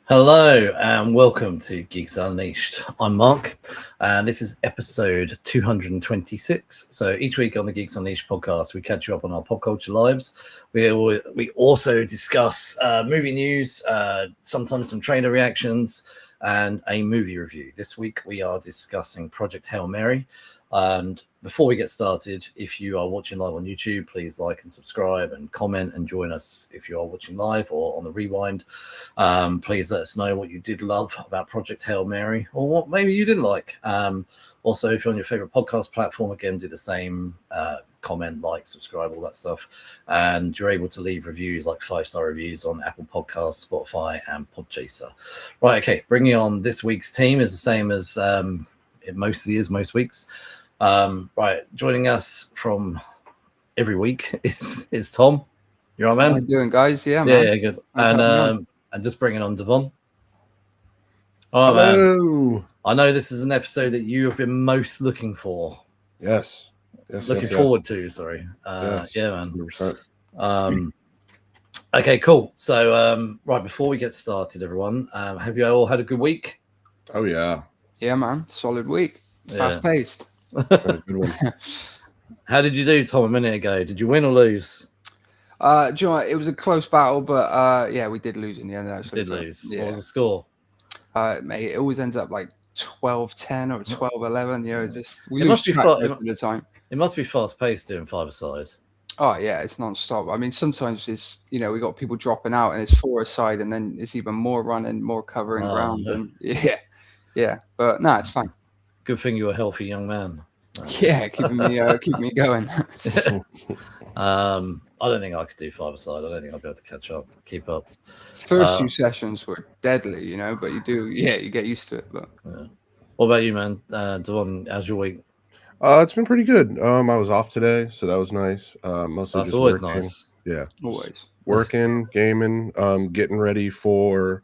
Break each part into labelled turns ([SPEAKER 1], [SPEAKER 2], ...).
[SPEAKER 1] Hello and welcome to Geeks Unleashed. I'm Mark, and this is episode 226. So each week on the Geeks Unleashed podcast, we catch you up on our pop culture lives. We also discuss movie news, sometimes some trailer reactions, and a movie review. This week we are discussing Project Hail Mary. And before we get started, if you are watching live on YouTube, please like and subscribe and comment and join us if you are watching live or on the rewind. Please let us know what you did love about Project Hail Mary or what maybe you didn't like. Also, if you're on your favorite podcast platform, again, do the same. Comment, like, subscribe, all that stuff. And you're able to leave reviews like 5-star reviews on Apple Podcasts, Spotify, and Podchaser. Right, okay, bringing on this week's team is the same as it mostly is most weeks. Right, joining us from every week is Tom. You all right, man?
[SPEAKER 2] How you doing, guys? Yeah,
[SPEAKER 1] man.
[SPEAKER 2] Yeah,
[SPEAKER 1] good. And just bringing on Devon. All right, man. I know this is an episode that you have been most looking for.
[SPEAKER 3] Yes.
[SPEAKER 1] Looking forward to. Sorry.
[SPEAKER 3] Yes,
[SPEAKER 1] yeah, man.
[SPEAKER 3] 100%.
[SPEAKER 1] Okay, cool. So, right before we get started, everyone, have you all had a good week?
[SPEAKER 3] Oh yeah.
[SPEAKER 2] Yeah, man. Solid week. Fast paced.
[SPEAKER 3] Good one.
[SPEAKER 1] How did you do, Tom, a minute ago? Did you win or lose?
[SPEAKER 2] Do you know what? It was a close battle, but yeah, we did lose in the end. Actually.
[SPEAKER 1] Did lose.
[SPEAKER 2] Yeah.
[SPEAKER 1] What was the score?
[SPEAKER 2] Mate, it always ends up like 12-10 or 12-11. You know, just we
[SPEAKER 1] It
[SPEAKER 2] lose
[SPEAKER 1] must be
[SPEAKER 2] track
[SPEAKER 1] fun.
[SPEAKER 2] most of the time.
[SPEAKER 1] It must be fast paced doing five-a-side.
[SPEAKER 2] Oh yeah, it's non-stop. I mean, sometimes it's we got people dropping out and it's four-a-side, and then it's even more running, more covering ground, and yeah. But no, it's fine.
[SPEAKER 1] Good thing you're a healthy young man.
[SPEAKER 2] Yeah, keeping me going.
[SPEAKER 1] I don't think I could do five-a-side. I don't think I'll be able to keep up.
[SPEAKER 2] First few sessions were deadly, but you get used to it. But
[SPEAKER 1] what about you, man? Devon, how's your week?
[SPEAKER 3] It's been pretty good. I was off today, so that was nice. Mostly
[SPEAKER 1] That's
[SPEAKER 3] just
[SPEAKER 1] always
[SPEAKER 3] working.
[SPEAKER 1] nice.
[SPEAKER 3] Yeah,
[SPEAKER 2] always
[SPEAKER 3] working, gaming, getting ready for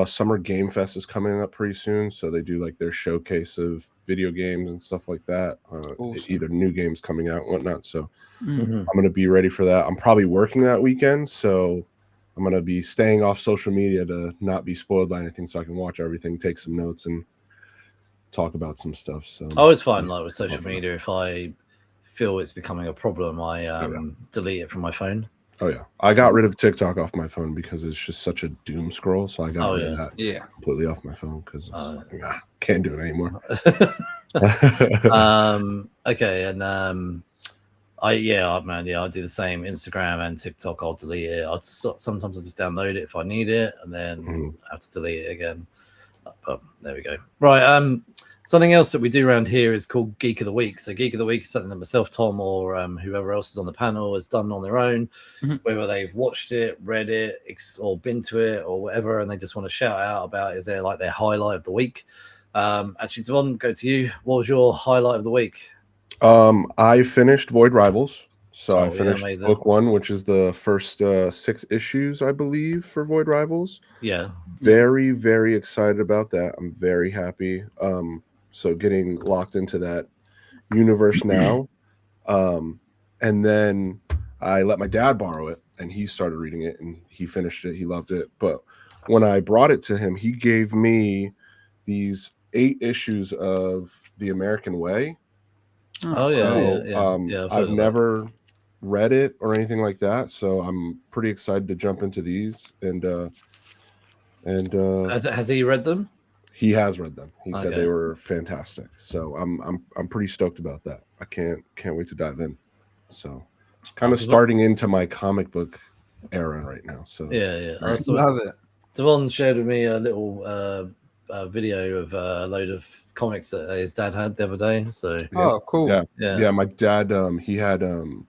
[SPEAKER 3] Summer Game Fest is coming up pretty soon. So they do like their showcase of video games and stuff like that.
[SPEAKER 2] Awesome.
[SPEAKER 3] Either new games coming out and whatnot. So
[SPEAKER 1] Mm-hmm.
[SPEAKER 3] I'm gonna be ready for that. I'm probably working that weekend, so I'm gonna be staying off social media to not be spoiled by anything, so I can watch everything, take some notes, and talk about some stuff. So
[SPEAKER 1] I always find like with social media, if I feel it's becoming a problem, I delete it from my phone.
[SPEAKER 3] Oh yeah, I got rid of TikTok off my phone because it's just such a doom scroll. So I got rid of that completely off my phone because can't do it anymore.
[SPEAKER 1] Okay, and I do the same. Instagram and TikTok, I'll delete it. Sometimes I just download it if I need it, and then I have to delete it again. But there we go. Right. Something else that we do around here is called Geek of the Week. So Geek of the Week is something that myself, Tom, or whoever else is on the panel has done on their own, whether they've watched it, read it, or been to it, or whatever, and they just want to shout out about is there like their highlight of the week. Actually, Devon, go to you. What was your highlight of the week?
[SPEAKER 3] I finished Void Rivals. So I finished book 1, which is the first 6 issues, I believe, for Void Rivals.
[SPEAKER 1] Yeah.
[SPEAKER 3] Very, very excited about that. I'm very happy. So getting locked into that universe now. And then I let my dad borrow it, and he started reading it, and he finished it. He loved it. But when I brought it to him, he gave me these 8 issues of The American Way.
[SPEAKER 1] Oh, yeah.
[SPEAKER 3] I've never read it or anything like that, so I'm pretty excited to jump into these. And
[SPEAKER 1] has he read them?
[SPEAKER 3] He has read them. He said they were fantastic. So I'm pretty stoked about that. I can't wait to dive in. So kind of starting into my comic book era right now. So
[SPEAKER 1] yeah.
[SPEAKER 2] I love it.
[SPEAKER 1] Devon shared with me a little video of a load of comics that his dad had the other day. So
[SPEAKER 2] cool.
[SPEAKER 3] Yeah. My dad he had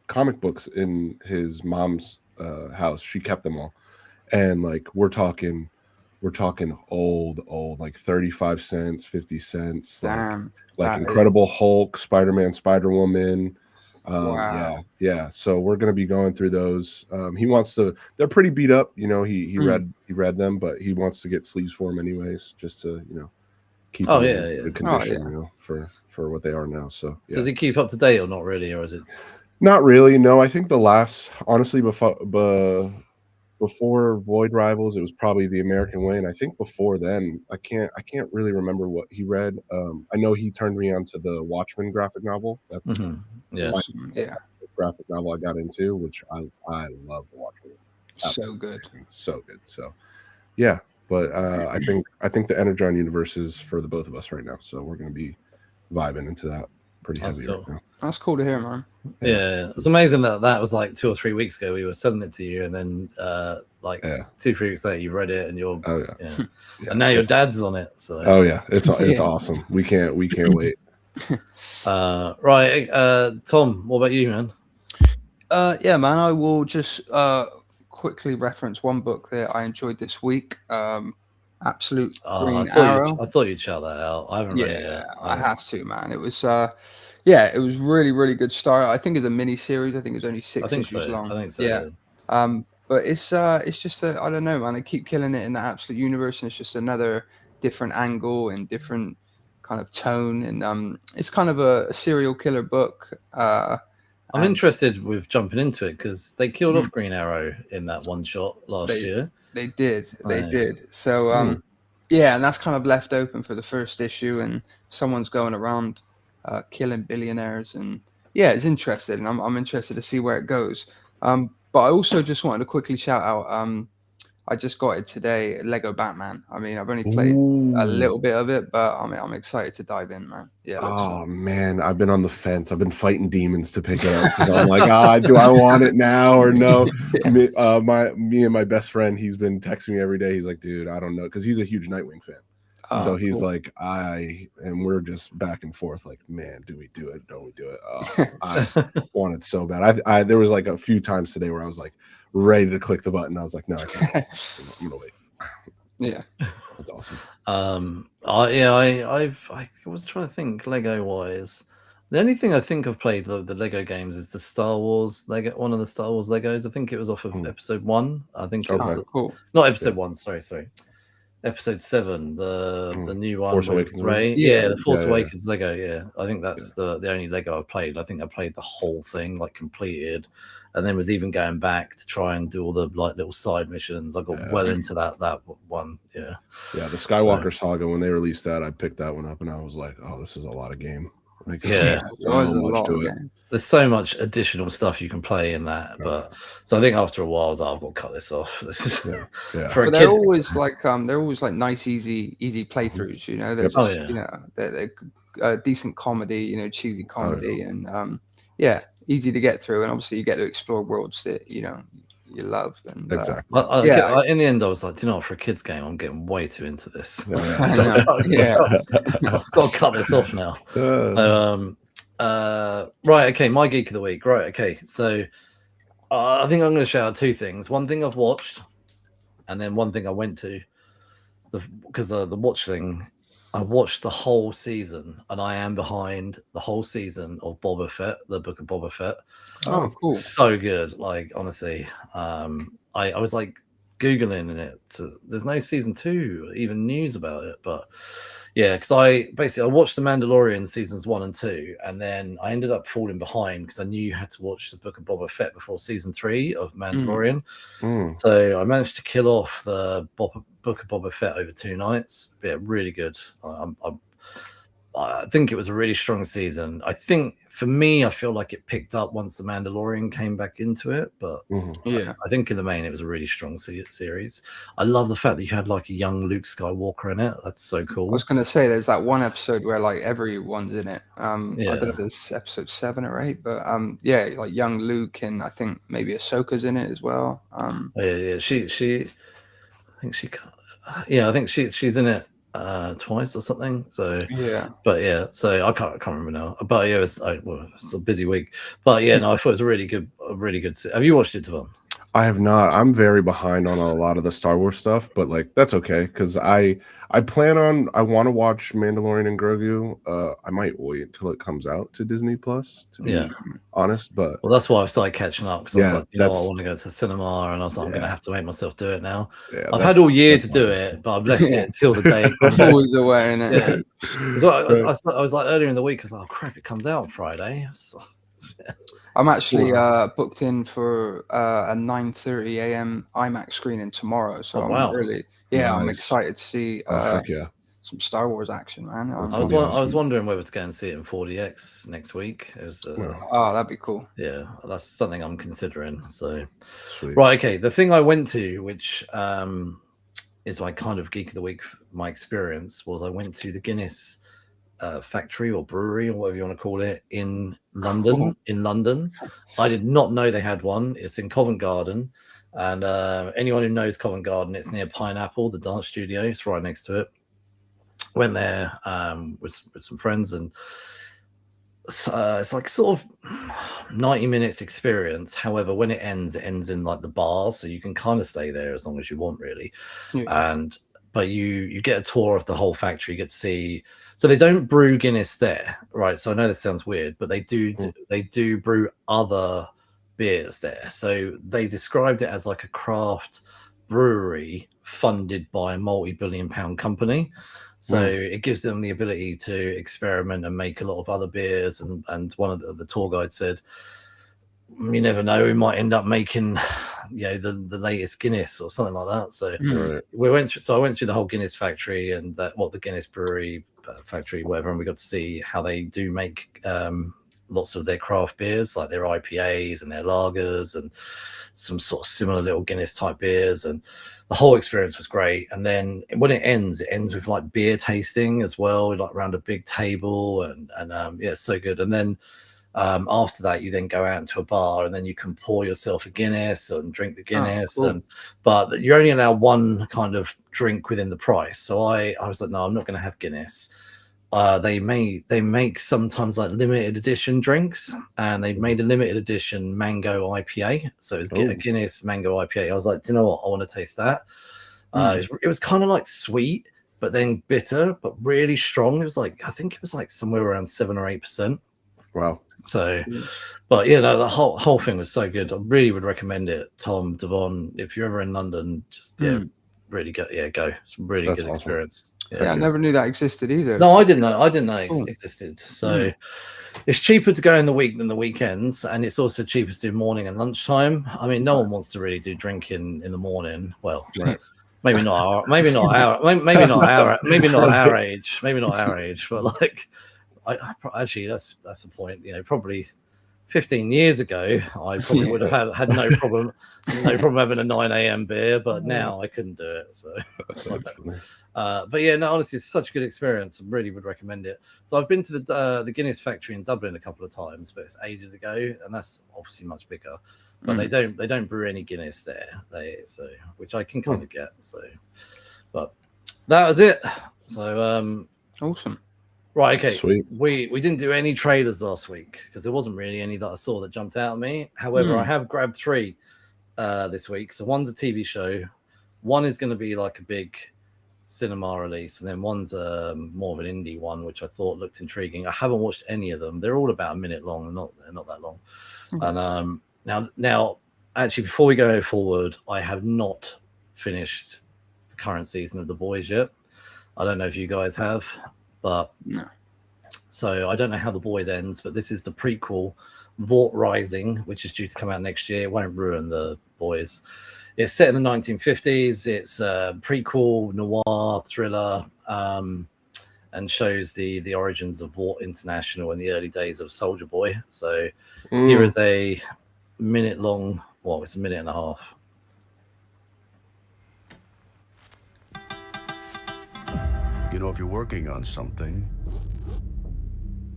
[SPEAKER 3] comic books in his mom's house. She kept them all, and like we're talking old, like 35 cents, 50 cents.
[SPEAKER 2] Damn.
[SPEAKER 3] Like Incredible Hulk, Spider-Man, Spider-Woman.
[SPEAKER 2] Wow.
[SPEAKER 3] Yeah. So we're gonna be going through those. He wants to. They're pretty beat up. He read them, but he wants to get sleeves for them anyways, just to keep them in good condition. For what they are now. So
[SPEAKER 1] does he keep up to date or not really, or is it?
[SPEAKER 3] Not really. No, I think the last, honestly, before Void Rivals, it was probably The American Way, and I think before then, I can't really remember what he read. I know he turned me on to the Watchmen graphic novel. That's
[SPEAKER 1] Yeah.
[SPEAKER 2] Awesome. Yeah.
[SPEAKER 3] graphic novel I got into, which I love the Watchmen.
[SPEAKER 2] So good.
[SPEAKER 3] So good. So yeah, but I think the Energon universe is for the both of us right now, so we're going to be vibing into that pretty heavy right now.
[SPEAKER 2] That's cool to hear, man.
[SPEAKER 1] Yeah, it's amazing that was like 2 or 3 weeks ago. We were selling it to you, and then 2-3 weeks later, you read it, and you're and now your dad's on it. So
[SPEAKER 3] it's awesome. We can't wait.
[SPEAKER 1] Right, Tom, what about you, man?
[SPEAKER 2] Yeah, man. I will just quickly reference one book that I enjoyed this week. Absolute Green Arrow.
[SPEAKER 1] I thought you'd shout that out. I haven't read it yet.
[SPEAKER 2] I have to, man. It was it was really good start. I think it's a mini series. I think it's only 6 issues long.
[SPEAKER 1] I think so.
[SPEAKER 2] Yeah. But it's just I don't know, man. They keep killing it in the Absolute universe, and it's just another different angle and different kind of tone, and it's kind of a serial killer book.
[SPEAKER 1] I'm interested with jumping into it because they killed off Green Arrow in that one shot last year.
[SPEAKER 2] They did. So and that's kind of left open for the first issue, and someone's going around killing billionaires, and it's interesting, and I'm interested to see where it goes. But I also just wanted to quickly shout out. I just got it today, Lego Batman. I mean, I've only played a little bit of it, but I'm excited to dive in, man. Yeah.
[SPEAKER 3] Oh man, I've been on the fence. I've been fighting demons to pick it up because I'm like, do I want it now or no? Me and my best friend, he's been texting me every day. He's like, dude, I don't know, because he's a huge Nightwing fan. So he's like, and we're just back and forth, like, man, do we do it? Don't we do it? I want it so bad. I there was like a few times today where I was like ready to click the button. I was like, no, I can't. I'm gonna wait.
[SPEAKER 2] Yeah,
[SPEAKER 3] that's awesome.
[SPEAKER 1] I was trying to think Lego wise. The only thing I think I've played the Lego games is the Star Wars Lego, one of the Star Wars Legos. I think it was off of episode 1. I think it was
[SPEAKER 2] cool.
[SPEAKER 1] Not episode 1. Sorry. Episode 7, the new one.
[SPEAKER 3] Force Awakens,
[SPEAKER 1] right? Yeah, the Force Awakens Lego. Yeah, I think that's the only Lego I've played. I think I played the whole thing, like completed, and then was even going back to try and do all the like little side missions. I got well into that one. Yeah,
[SPEAKER 3] the Skywalker saga, when they released that, I picked that one up, and I was like, oh, this is a lot of game. Like,
[SPEAKER 1] there's so much additional stuff you can play in that, but so I think after a while I was like, I've got to cut this off. This is for
[SPEAKER 2] but they're always like nice, easy playthroughs. You know, they're just they're decent comedy, you know, cheesy comedy, and easy to get through, and obviously you get to explore worlds that you love. And
[SPEAKER 3] exactly.
[SPEAKER 1] In the end, I was like, do you know what? For a kids' game, I'm getting way too into this.
[SPEAKER 2] I've
[SPEAKER 1] got to cut this off now. Right, okay, my geek of the week. Right, okay, so I think I'm going to shout out 2 things. One thing I've watched, and then one thing I went to. Because the watch thing, I watched the whole season, and I am behind the whole season of Boba Fett, the Book of Boba Fett.
[SPEAKER 2] Oh, cool!
[SPEAKER 1] So good, like honestly. I was like googling it. There's no season 2, even news about it, but. Yeah, because I watched The Mandalorian seasons 1 and 2, and then I ended up falling behind because I knew you had to watch the Book of Boba Fett before season 3 of Mandalorian. So I managed to kill off the Book of Boba Fett over 2 nights. Yeah, really good. I think it was a really strong season. I think for me, I feel like it picked up once The Mandalorian came back into it. But I think in the main, it was a really strong series. I love the fact that you had like a young Luke Skywalker in it. That's so cool.
[SPEAKER 2] I was going to say, there's that one episode where like everyone's in it. I don't know if it's episode 7 or 8, but like young Luke, and I think maybe Ahsoka's in it as well.
[SPEAKER 1] I think she's in it twice or something. So so I can't remember now. But it's a busy week. But I thought it was a really good. Have you watched it, Devon?
[SPEAKER 3] I have not. I'm very behind on a lot of the Star Wars stuff, but like that's okay because I want to watch Mandalorian and Grogu. I might wait until it comes out to Disney Plus, to be honest. But
[SPEAKER 1] that's why I've started catching up, because I was like, I want to go to the cinema, and I was like, I'm going to have to make myself do it now. I've had all year to do it, but I've left it until the day.
[SPEAKER 2] It's always the way, innit?
[SPEAKER 1] I was like earlier in the week, I was like, oh crap, it comes out on Friday.
[SPEAKER 2] I'm actually booked in for a 9:30 a.m. IMAX screening tomorrow, so I'm excited to see some Star Wars action, man.
[SPEAKER 1] I was wondering whether to go and see it in 4DX next week. It was,
[SPEAKER 2] that'd be cool.
[SPEAKER 1] Yeah, that's something I'm considering. So,
[SPEAKER 3] Sweet.
[SPEAKER 1] Right, okay. The thing I went to, which is my kind of geek of the week, my experience was I went to the Guinness factory or brewery or whatever you want to call it in London. I did not know they had one. It's in Covent Garden, and anyone who knows Covent Garden, it's near Pineapple, the dance studio. It's right next to it. Went there with some friends, and it's like sort of 90 minutes experience. However, when it ends in like the bar, so you can kind of stay there as long as you want, really. But you get a tour of the whole factory. You get to see. So they don't brew Guinness there, right? So I know this sounds weird, but they do brew other beers there. So they described it as like a craft brewery funded by a multi-billion-pound company. So it gives them the ability to experiment and make a lot of other beers. And one of the tour guides said, you never know, we might end up making, the latest Guinness or something like that. So I went through the whole Guinness factory and the Guinness brewery factory, whatever, and we got to see how they do make lots of their craft beers, like their IPAs and their lagers and some sort of similar little Guinness type beers, and the whole experience was great. And then when it ends with like beer tasting as well, like around a big table, and it's so good. And then after that, you then go out into a bar, and then you can pour yourself a Guinness and drink the Guinness.
[SPEAKER 2] Cool.
[SPEAKER 1] But you're only allowed one kind of drink within the price. So I was like, no, I'm not going to have Guinness. They make sometimes like limited edition drinks, and they've made a limited edition mango IPA. So it's a Guinness mango IPA. I was like, do you know what? I want to taste that. It was kind of like sweet, but then bitter, but really strong. It was like, I think it was like somewhere around 7 or 8%.
[SPEAKER 3] Wow.
[SPEAKER 1] So, but the whole thing was so good. I really would recommend it. Tom, Devon, if you're ever in London, just really go. Yeah, go. It's a really good experience.
[SPEAKER 2] Yeah, I never knew that existed either.
[SPEAKER 1] No, I didn't know it existed. So it's cheaper to go in the week than the weekends, and it's also cheaper to do morning and lunchtime. I mean, no one wants to really do drinking in the morning. Well, maybe not our age, but like. Actually, that's a point. Probably 15 years ago, I probably would have had no problem having a 9 a.m. beer, but now I couldn't do it. So, but honestly, it's such a good experience. I really would recommend it. So I've been to the Guinness factory in Dublin a couple of times, but it's ages ago, and that's obviously much bigger. But they don't brew any Guinness there. Which I can kind of get. So, but that was it. So
[SPEAKER 2] awesome.
[SPEAKER 1] Right, okay.
[SPEAKER 3] Sweet.
[SPEAKER 1] We didn't do any trailers last week because there wasn't really any that I saw that jumped out at me. However, I have grabbed 3 this week. So one's a TV show, one is going to be like a big cinema release, and then one's more of an indie one, which I thought looked intriguing. I haven't watched any of them. They're all about a minute long, and they're not that long. And now, actually, before we go forward, I have not finished the current season of The Boys yet. I don't know if you guys have. But so I don't know how The Boys ends, but this is the prequel, Vought Rising, which is due to come out next year. It won't ruin The Boys. It's set in the 1950s. It's a prequel noir thriller, and shows the origins of Vought International in the early days of Soldier Boy. So here is a minute long. Well, it's a minute and a half.
[SPEAKER 4] If you're working on something,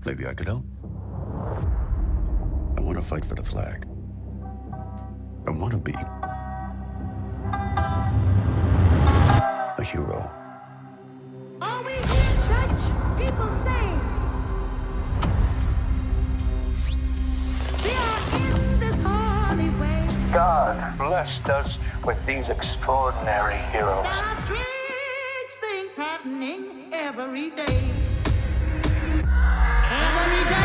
[SPEAKER 4] maybe I could help. I want to fight for the flag. I want to be a hero.
[SPEAKER 5] All we hear church people say, we are in this holy way.
[SPEAKER 6] God blessed us with these extraordinary heroes.
[SPEAKER 5] There are strange things happening every day. Every day.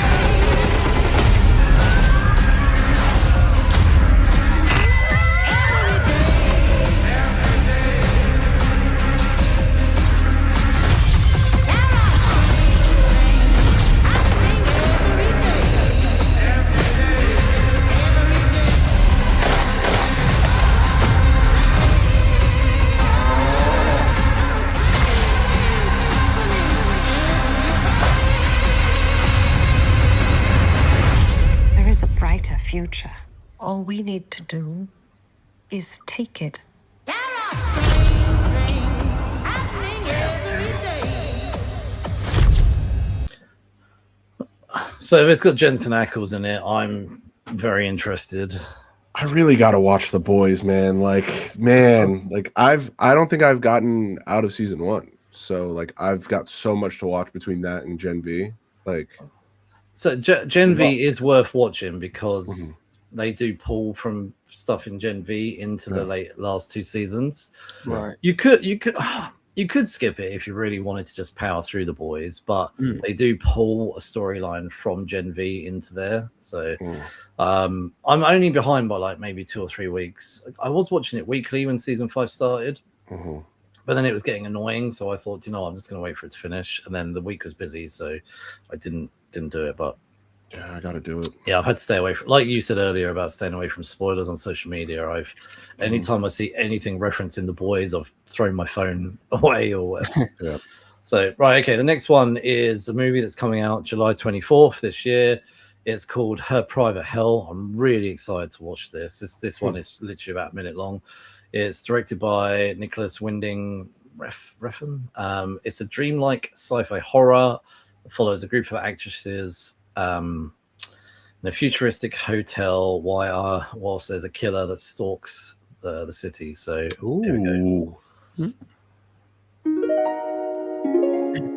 [SPEAKER 7] we need to do is take it.
[SPEAKER 1] So if it's got Jensen Ackles in it, I'm very interested.
[SPEAKER 3] I really got to watch The Boys, man. Like, I don't think I've gotten out of season 1. So like I've got so much to watch between that and Gen V. Like,
[SPEAKER 1] so Gen V is worth watching because they do pull from stuff in Gen V into the last 2 seasons.
[SPEAKER 2] Right.
[SPEAKER 1] You could skip it if you really wanted to just power through The Boys, but they do pull a storyline from Gen V into there. So I'm only behind by like maybe 2 or 3 weeks. I was watching it weekly when season 5 started. But then it was getting annoying, so I thought, I'm just going to wait for it to finish. And then the week was busy, so I didn't do it. But
[SPEAKER 3] yeah, I got to do it.
[SPEAKER 1] Yeah, I've had to stay away from, like you said earlier about staying away from spoilers on social media. Anytime I see anything referencing The Boys, I've thrown my phone away or whatever. So right, okay. The next one is a movie that's coming out July 24th this year. It's called Her Private Hell. I'm really excited to watch this. This one is literally about a minute long. It's directed by Nicholas Winding Refn. It's a dreamlike sci-fi horror. It follows a group of actresses in a futuristic hotel whilst there's a killer that stalks the city. So here we go.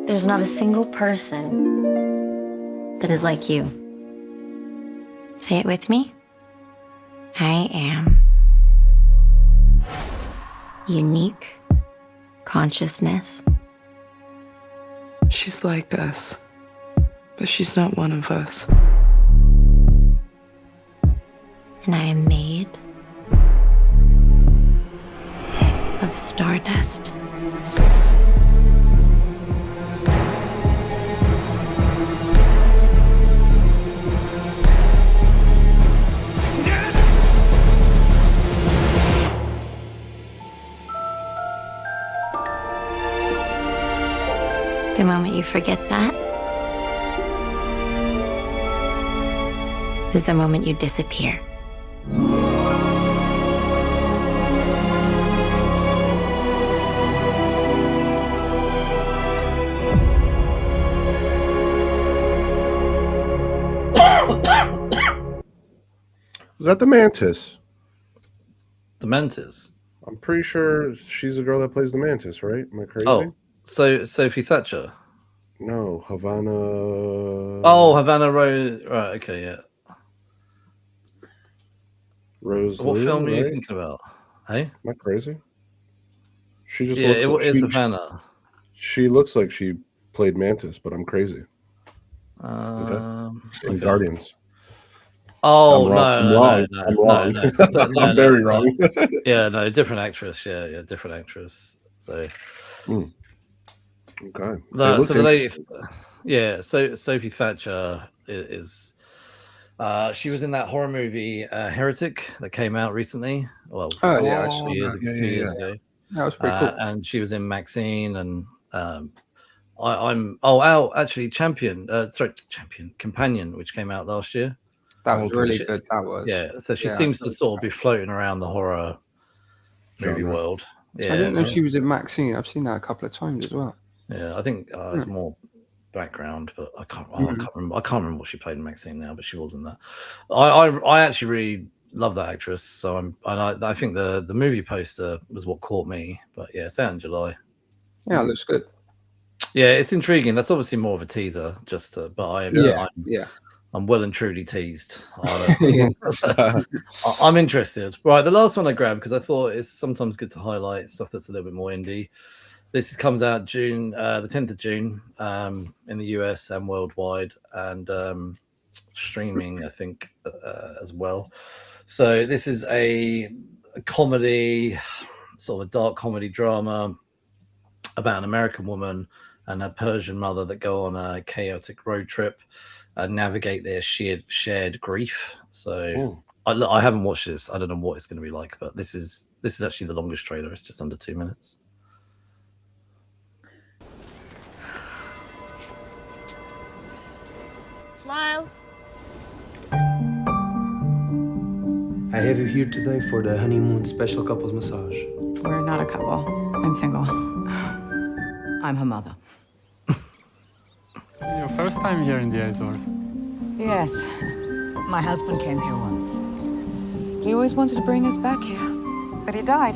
[SPEAKER 8] There's not a single person that is like you. Say it with me. I am unique consciousness.
[SPEAKER 7] She's like us, but she's not one of us.
[SPEAKER 8] And I am made of stardust. The moment you forget that is the moment you disappear.
[SPEAKER 3] Is that the Mantis?
[SPEAKER 1] The Mantis?
[SPEAKER 3] I'm pretty sure she's the girl that plays the Mantis, right? Am I crazy?
[SPEAKER 1] Oh, so Sophie Thatcher?
[SPEAKER 3] No, Havana.
[SPEAKER 1] Oh, Havana Rose. Right, okay, yeah.
[SPEAKER 3] Rose.
[SPEAKER 1] What
[SPEAKER 3] Lou,
[SPEAKER 1] film are you
[SPEAKER 3] right?
[SPEAKER 1] thinking about? Hey?
[SPEAKER 3] Am I crazy? She just
[SPEAKER 1] Yeah,
[SPEAKER 3] looks
[SPEAKER 1] it's Havana.
[SPEAKER 3] She looks like she played Mantis, but I'm crazy.
[SPEAKER 1] Okay.
[SPEAKER 3] Guardians.
[SPEAKER 1] Oh,
[SPEAKER 3] I'm
[SPEAKER 1] no.
[SPEAKER 3] I'm very wrong.
[SPEAKER 1] Yeah, no, different actress. Yeah, different actress. So,
[SPEAKER 3] okay.
[SPEAKER 1] So the lady, so Sophie Thatcher is she was in that horror movie Heretic that came out recently. Well, 2 years ago.
[SPEAKER 2] That was pretty cool.
[SPEAKER 1] And she was in Maxine, and Companion, which came out last year.
[SPEAKER 2] That was really good. That was.
[SPEAKER 1] Yeah, so she seems to sort of be floating around the horror movie world. Yeah,
[SPEAKER 2] I didn't know she was in Maxine. I've seen that a couple of times as well.
[SPEAKER 1] Yeah, I think it's more background, but I can't remember. I can't remember what she played in Maxine now, but she wasn't that. I actually really love that actress. So I think the movie poster was what caught me. But yeah, it's out in July.
[SPEAKER 2] Yeah, it looks good.
[SPEAKER 1] Yeah, it's intriguing. That's obviously more of a teaser, I'm well and truly teased. I'm interested. Right, the last one I grabbed because I thought it's sometimes good to highlight stuff that's a little bit more indie. This comes out June, the 10th of June, in the US and worldwide, and streaming, I think, as well. So this is a comedy, sort of a dark comedy drama about an American woman and her Persian mother that go on a chaotic road trip and navigate their shared grief. So I haven't watched this. I don't know what it's going to be like, but this is actually the longest trailer. It's just under 2 minutes.
[SPEAKER 9] Smile. I have you here today for the honeymoon special couples massage.
[SPEAKER 10] We're not a couple. I'm single. I'm her mother.
[SPEAKER 11] Your first time here in the Azores?
[SPEAKER 10] Yes. My husband came here once. He always wanted to bring us back here, but he died.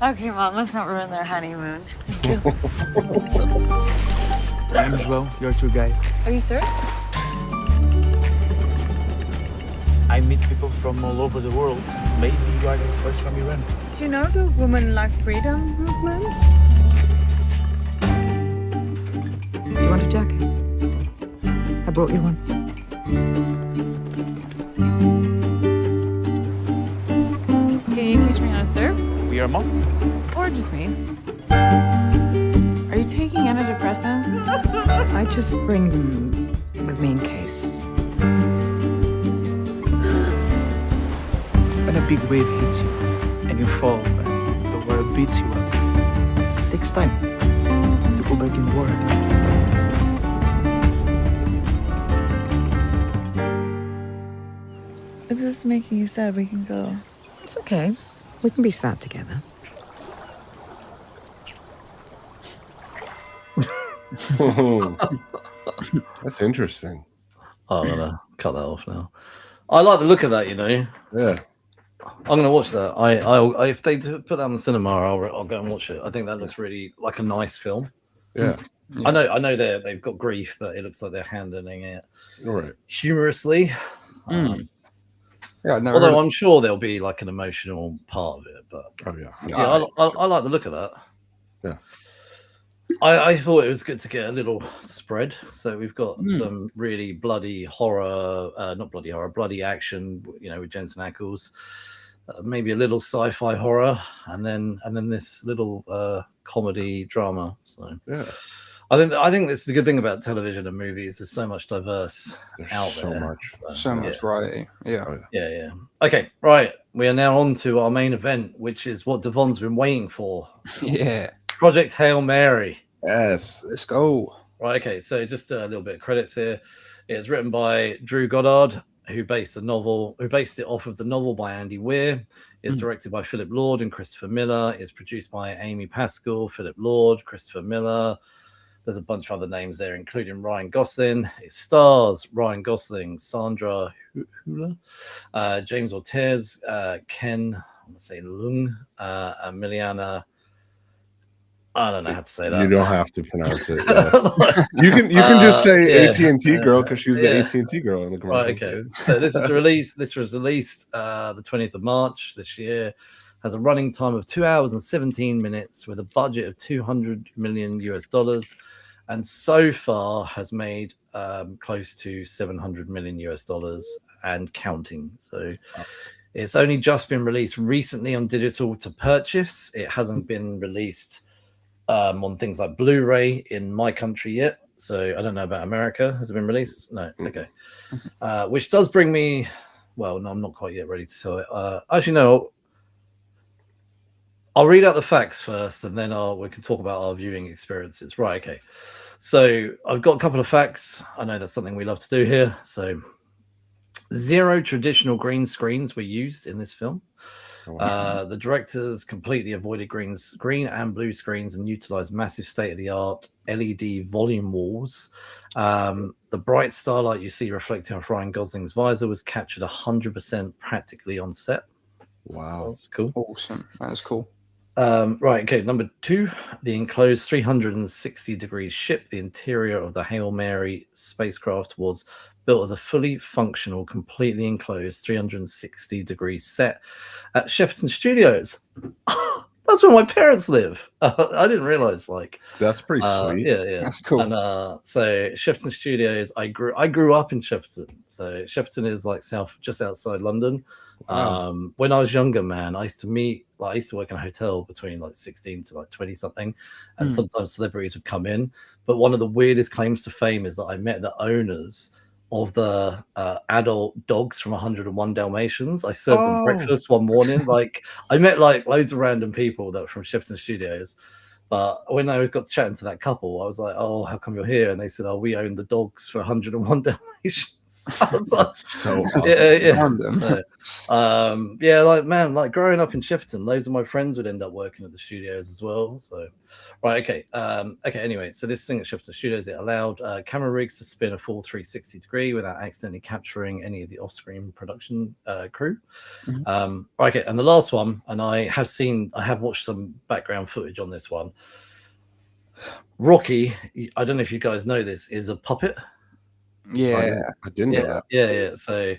[SPEAKER 10] Okay, Mom, let's not ruin their honeymoon. Thank you.
[SPEAKER 12] I'm João, your tour guide.
[SPEAKER 10] Are you sir?
[SPEAKER 12] I meet people from all over the world. Maybe you are the first from Iran.
[SPEAKER 10] Do you know the Women Life Freedom movement? Do you want a jacket? I brought you one. Can you teach me how to surf?
[SPEAKER 12] We are mom.
[SPEAKER 10] Or just me? Are you taking antidepressants? I just bring them with me in case.
[SPEAKER 12] When a big wave hits you and you fall and the water beats you up, it takes time to go back in the water.
[SPEAKER 10] If this is making you sad, we can go. It's okay. We can be sad together.
[SPEAKER 3] That's interesting.
[SPEAKER 1] I'm gonna cut that off now. I like the look of that, you know.
[SPEAKER 3] Yeah.
[SPEAKER 1] I'm gonna watch that. I if they put that on the cinema, I'll go and watch it. I think that looks really like a nice film.
[SPEAKER 3] Yeah.
[SPEAKER 1] I know they've got grief, but it looks like they're handling it
[SPEAKER 3] All right.
[SPEAKER 1] humorously.
[SPEAKER 2] Yeah, I've never
[SPEAKER 1] although
[SPEAKER 2] heard
[SPEAKER 1] I'm sure there'll be like an emotional part of it. But
[SPEAKER 3] Oh yeah.
[SPEAKER 1] yeah, I like the look of that.
[SPEAKER 3] Yeah.
[SPEAKER 1] I thought it was good to get a little spread. So we've got some really bloody horror, not bloody horror, bloody action, you know, with Jensen Ackles. Maybe a little sci-fi horror, and then this little comedy drama. So
[SPEAKER 3] Yeah.
[SPEAKER 1] I think this is a good thing about television and movies. There's so much diverse out
[SPEAKER 3] so
[SPEAKER 1] there.
[SPEAKER 3] much.
[SPEAKER 2] so much variety. Yeah.
[SPEAKER 3] Oh,
[SPEAKER 1] Yeah. Okay, right. We are now on to our main event, which is what Devon's been waiting for.
[SPEAKER 2] Yeah.
[SPEAKER 1] Project Hail Mary.
[SPEAKER 3] Yes.
[SPEAKER 2] Let's go.
[SPEAKER 1] Right, okay, so just a little bit of credits here. It's written by Drew Goddard, who based it off of the novel by Andy Weir. It's directed by Philip Lord and Christopher Miller. It's produced by Amy Pascal, Philip Lord, Christopher Miller. There's a bunch of other names there, including Ryan Gosling. It stars Ryan Gosling, Sandra Hüller, James Ortiz, Ken, I'm going to say Lung, Miliana. I don't know how to say that.
[SPEAKER 3] You don't have to pronounce it. Yeah. you can just say AT&T girl because she was the AT&T girl in the commercial.
[SPEAKER 1] Right, okay. So this was released the 20th of March this year. Has a running time of 2 hours and 17 minutes with a budget of $200 million US, and so far has made close to $700 million US and counting. So it's only just been released recently on digital to purchase. It hasn't been released on things like Blu-ray in my country yet. So I don't know about America. Has it been released? No. Okay. Which does bring me. Well, no, I'm not quite yet ready to tell it. Actually, no. I'll read out the facts first, and then we can talk about our viewing experiences. Right, okay. So I've got a couple of facts. I know that's something we love to do here. So 0 traditional green screens were used in this film. The directors completely avoided green and blue screens and utilized massive state-of-the-art LED volume walls. The bright starlight you see reflecting off Ryan Gosling's visor was captured 100% practically on set.
[SPEAKER 3] Wow.
[SPEAKER 1] That's cool.
[SPEAKER 2] Awesome. That's cool.
[SPEAKER 1] Right, okay. Number 2, the enclosed 360-degree ship, the interior of the Hail Mary spacecraft, was built as a fully functional, completely enclosed 360-degree set at Shepperton Studios. That's where my parents live. I didn't realize. Like,
[SPEAKER 3] that's pretty sweet.
[SPEAKER 2] Yeah, that's cool.
[SPEAKER 1] And so Shepperton Studios, I grew up in Shepperton. So Shepperton is like just outside London.
[SPEAKER 3] Wow.
[SPEAKER 1] When I was younger, man, I used to work in a hotel between like 16 to like 20 something, and sometimes celebrities would come in. But one of the weirdest claims to fame is that I met the owners of the adult dogs from 101 Dalmatians. I served them breakfast one morning. Like, I met like loads of random people that were from Shepperton Studios. But when I got chatting to that couple, I was like, "Oh, how come you're here?" And they said, "Oh, we own the dogs for 101 Dalmatians." animations. I was like,
[SPEAKER 3] so awesome.
[SPEAKER 1] yeah, like man, like growing up in Shepperton, loads of my friends would end up working at the studios as well. So, right, okay, Anyway, so this thing at Shepperton Studios, it allowed camera rigs to spin a full 360 degree without accidentally capturing any of the off-screen production crew. Okay, and the last one, and I have watched some background footage on this one. Rocky, I don't know if you guys know this, is a puppet.
[SPEAKER 2] Yeah,
[SPEAKER 3] I didn't know that.
[SPEAKER 1] Yeah. So,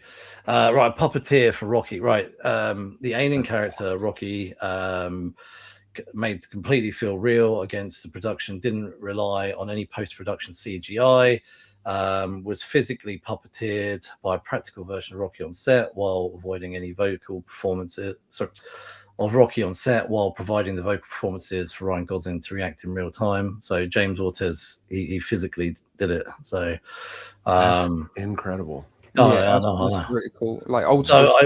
[SPEAKER 1] right, puppeteer for Rocky. Right, the alien character Rocky, made to completely feel real against the production. Didn't rely on any post-production CGI. Was physically puppeteered by a practical version of Rocky on set while avoiding any vocal performances. Of Rocky on set while providing the vocal performances for Ryan Gosling to react in real time. So James Ortiz, he physically did it. So
[SPEAKER 3] that's incredible.
[SPEAKER 2] That's really cool. Like old.
[SPEAKER 1] So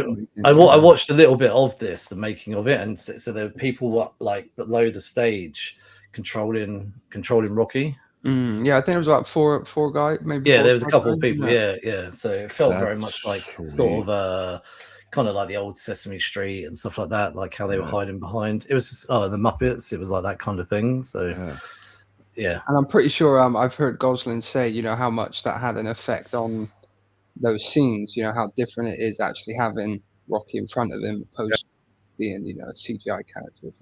[SPEAKER 1] I watched a little bit of this, the making of it, and so there were people like below the stage controlling Rocky.
[SPEAKER 2] Yeah, I think it was about four guys, maybe.
[SPEAKER 1] Yeah, there was a couple of people. Yeah. So it felt very much like sort of kind of like the old Sesame Street and stuff like that, like how they were hiding behind. It was just the Muppets. It was like that kind of thing. So yeah.
[SPEAKER 2] And I'm pretty sure I've heard Gosling say, how much that had an effect on those scenes. How different it is actually having Rocky in front of him opposed to being, a CGI character.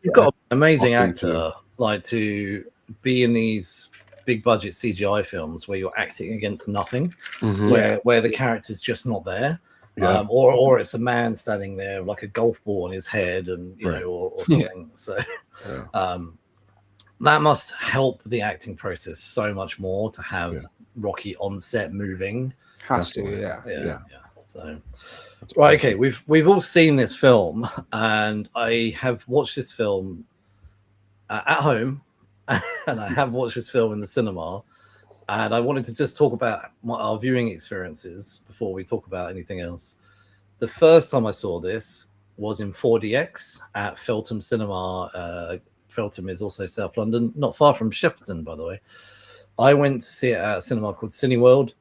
[SPEAKER 1] You've got an amazing actor like to be in these big budget CGI films where you're acting against nothing, where the character's just not there. Or it's a man standing there like a golf ball on his head, and or something. So that must help the acting process so much more to have Rocky on set moving.
[SPEAKER 2] Has to, yeah.
[SPEAKER 1] So right, okay, we've all seen this film, and I have watched this film at home, and I have watched this film in the cinema. And I wanted to just talk about our viewing experiences before we talk about anything else. The first time I saw this was in 4DX at Feltham Cinema. Feltham is also South London, not far from Shepperton, by the way. I went to see it at a cinema called Cineworld.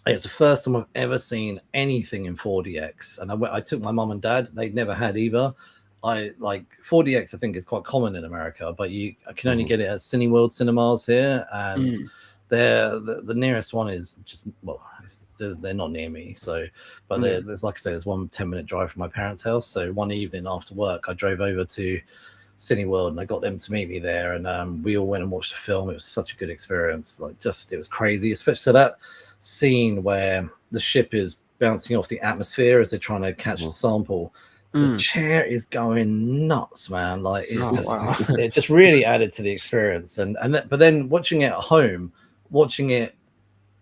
[SPEAKER 1] It's the first time I've ever seen anything in 4DX. And I took my mum and dad. They'd never had either. 4DX, I think, is quite common in America, but I can only get it at Cineworld cinemas here. And the nearest one is just they're not near me, but there's, like I say, there's one 10-minute drive from my parents' house. So one evening after work I drove over to Cineworld and I got them to meet me there, and we all went and watched the film. It was such a good experience, it was crazy, especially that scene where the ship is bouncing off the atmosphere as they're trying to catch the sample. The chair is going nuts, man. Like it just really added to the experience. But then watching it at home, watching it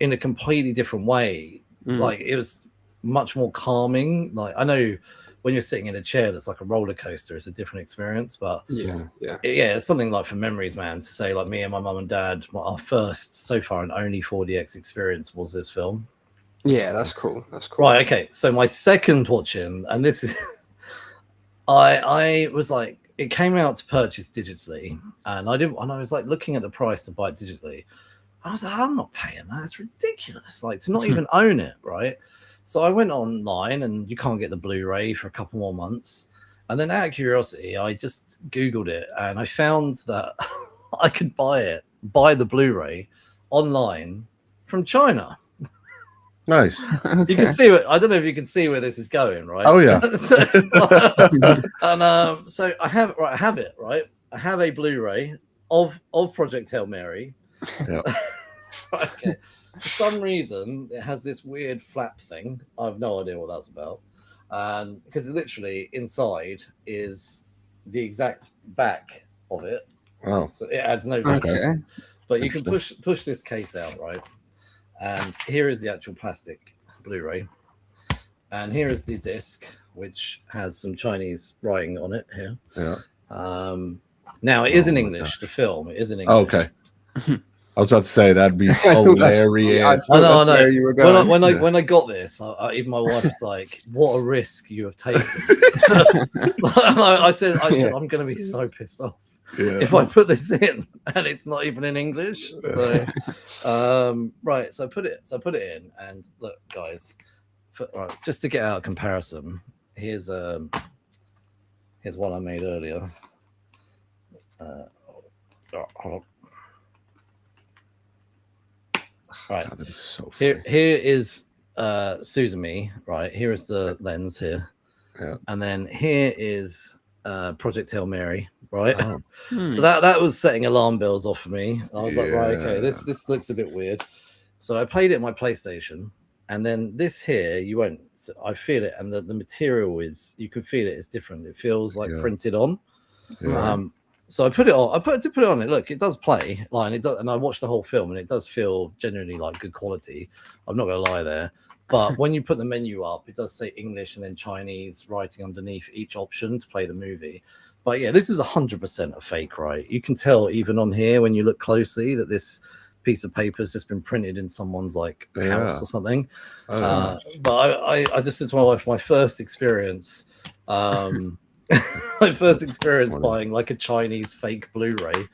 [SPEAKER 1] in a completely different way, like it was much more calming. Like I know when you're sitting in a chair that's like a roller coaster, it's a different experience. But it's something like for memories, man. To say like me and my mum and dad, our first so far and only 4DX experience was this film.
[SPEAKER 2] Yeah, that's cool.
[SPEAKER 1] Right, okay. So my second watching, and this is, I was like, it came out to purchase digitally, and I was like looking at the price to buy it digitally. I was like, I'm not paying that. It's ridiculous. Like to not even own it, right? So I went online, and you can't get the Blu-ray for a couple more months. And then out of curiosity, I just Googled it, and I found that I could buy the Blu-ray online from China.
[SPEAKER 3] Nice.
[SPEAKER 1] You can see it. I don't know if you can see where this is going, right?
[SPEAKER 3] Oh yeah.
[SPEAKER 1] So I have it, right? I have a Blu-ray of Project Hail Mary.
[SPEAKER 3] Yeah.
[SPEAKER 1] Okay. For some reason, it has this weird flap thing. I have no idea what that's about. And because literally inside is the exact back of it.
[SPEAKER 3] Oh.
[SPEAKER 1] So it adds no value. Okay. But you can push this case out, right? And here is the actual plastic Blu-ray. And here is the disc, which has some Chinese writing on it here.
[SPEAKER 3] Yeah.
[SPEAKER 1] Now it is in English, the film. It is in English.
[SPEAKER 3] Oh, okay. I was about to say that'd be hilarious.
[SPEAKER 1] I know. When I got this, even my wife was like, "What a risk you have taken." I said, I'm going to be so pissed off. if I put this in and it's not even in English. So right, so I put it in, and look, guys, right, just to get out a comparison, here's one I made earlier. Hold on. Right,
[SPEAKER 3] God, that is so
[SPEAKER 1] here is Suzumi. Right, here is the lens here, and then here is Project Hail Mary. Right, so that was setting alarm bells off for me. I was like, right, okay, this looks a bit weird. So I played it in my PlayStation, and then this here, you won't. I feel it, and the material is, you can feel it. It's different. It feels like printed on. So I put it on. I put it on it. Look, it does play, like, it does, and I watched the whole film, and it does feel genuinely like good quality. I'm not gonna lie there. But when you put the menu up, it does say English and then Chinese writing underneath each option to play the movie. But yeah, this is 100% a fake, right? You can tell even on here when you look closely that this piece of paper has just been printed in someone's like house or something. But I just said to my wife, my first experience. My first experience buying like a Chinese fake Blu-ray.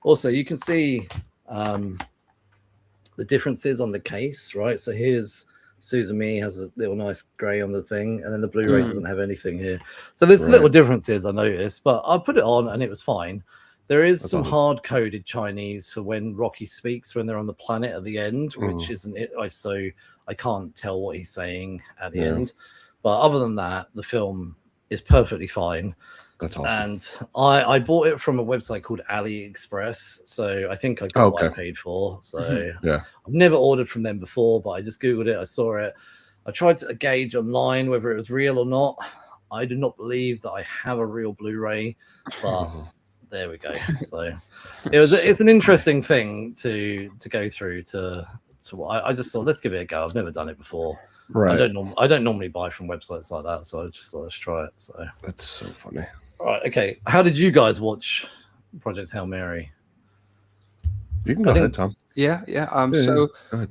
[SPEAKER 1] Also, you can see the differences on the case, right? So here's Suzumi, has a little nice grey on the thing, and then the Blu-ray doesn't have anything here. So there's little differences I noticed, but I put it on and it was fine. There is some hard-coded Chinese for when Rocky speaks when they're on the planet at the end, which isn't it. So I can't tell what he's saying at the end. But other than that, the film is perfectly fine.
[SPEAKER 3] That's awesome.
[SPEAKER 1] And I bought it from a website called AliExpress, so I think I got what I paid for. So I've never ordered from them before, but I just googled it, I saw it, I tried to gauge online whether it was real or not. I do not believe that I have a real Blu-ray, but there we go. So it's an interesting thing to go through. I just thought, let's give it a go. I've never done it before.
[SPEAKER 3] Right.
[SPEAKER 1] I don't normally buy from websites like that, so I just thought, let's try it. So
[SPEAKER 3] that's so funny.
[SPEAKER 1] All right, okay. How did you guys watch Project Hail Mary?
[SPEAKER 3] You can go ahead, Tom.
[SPEAKER 2] Yeah.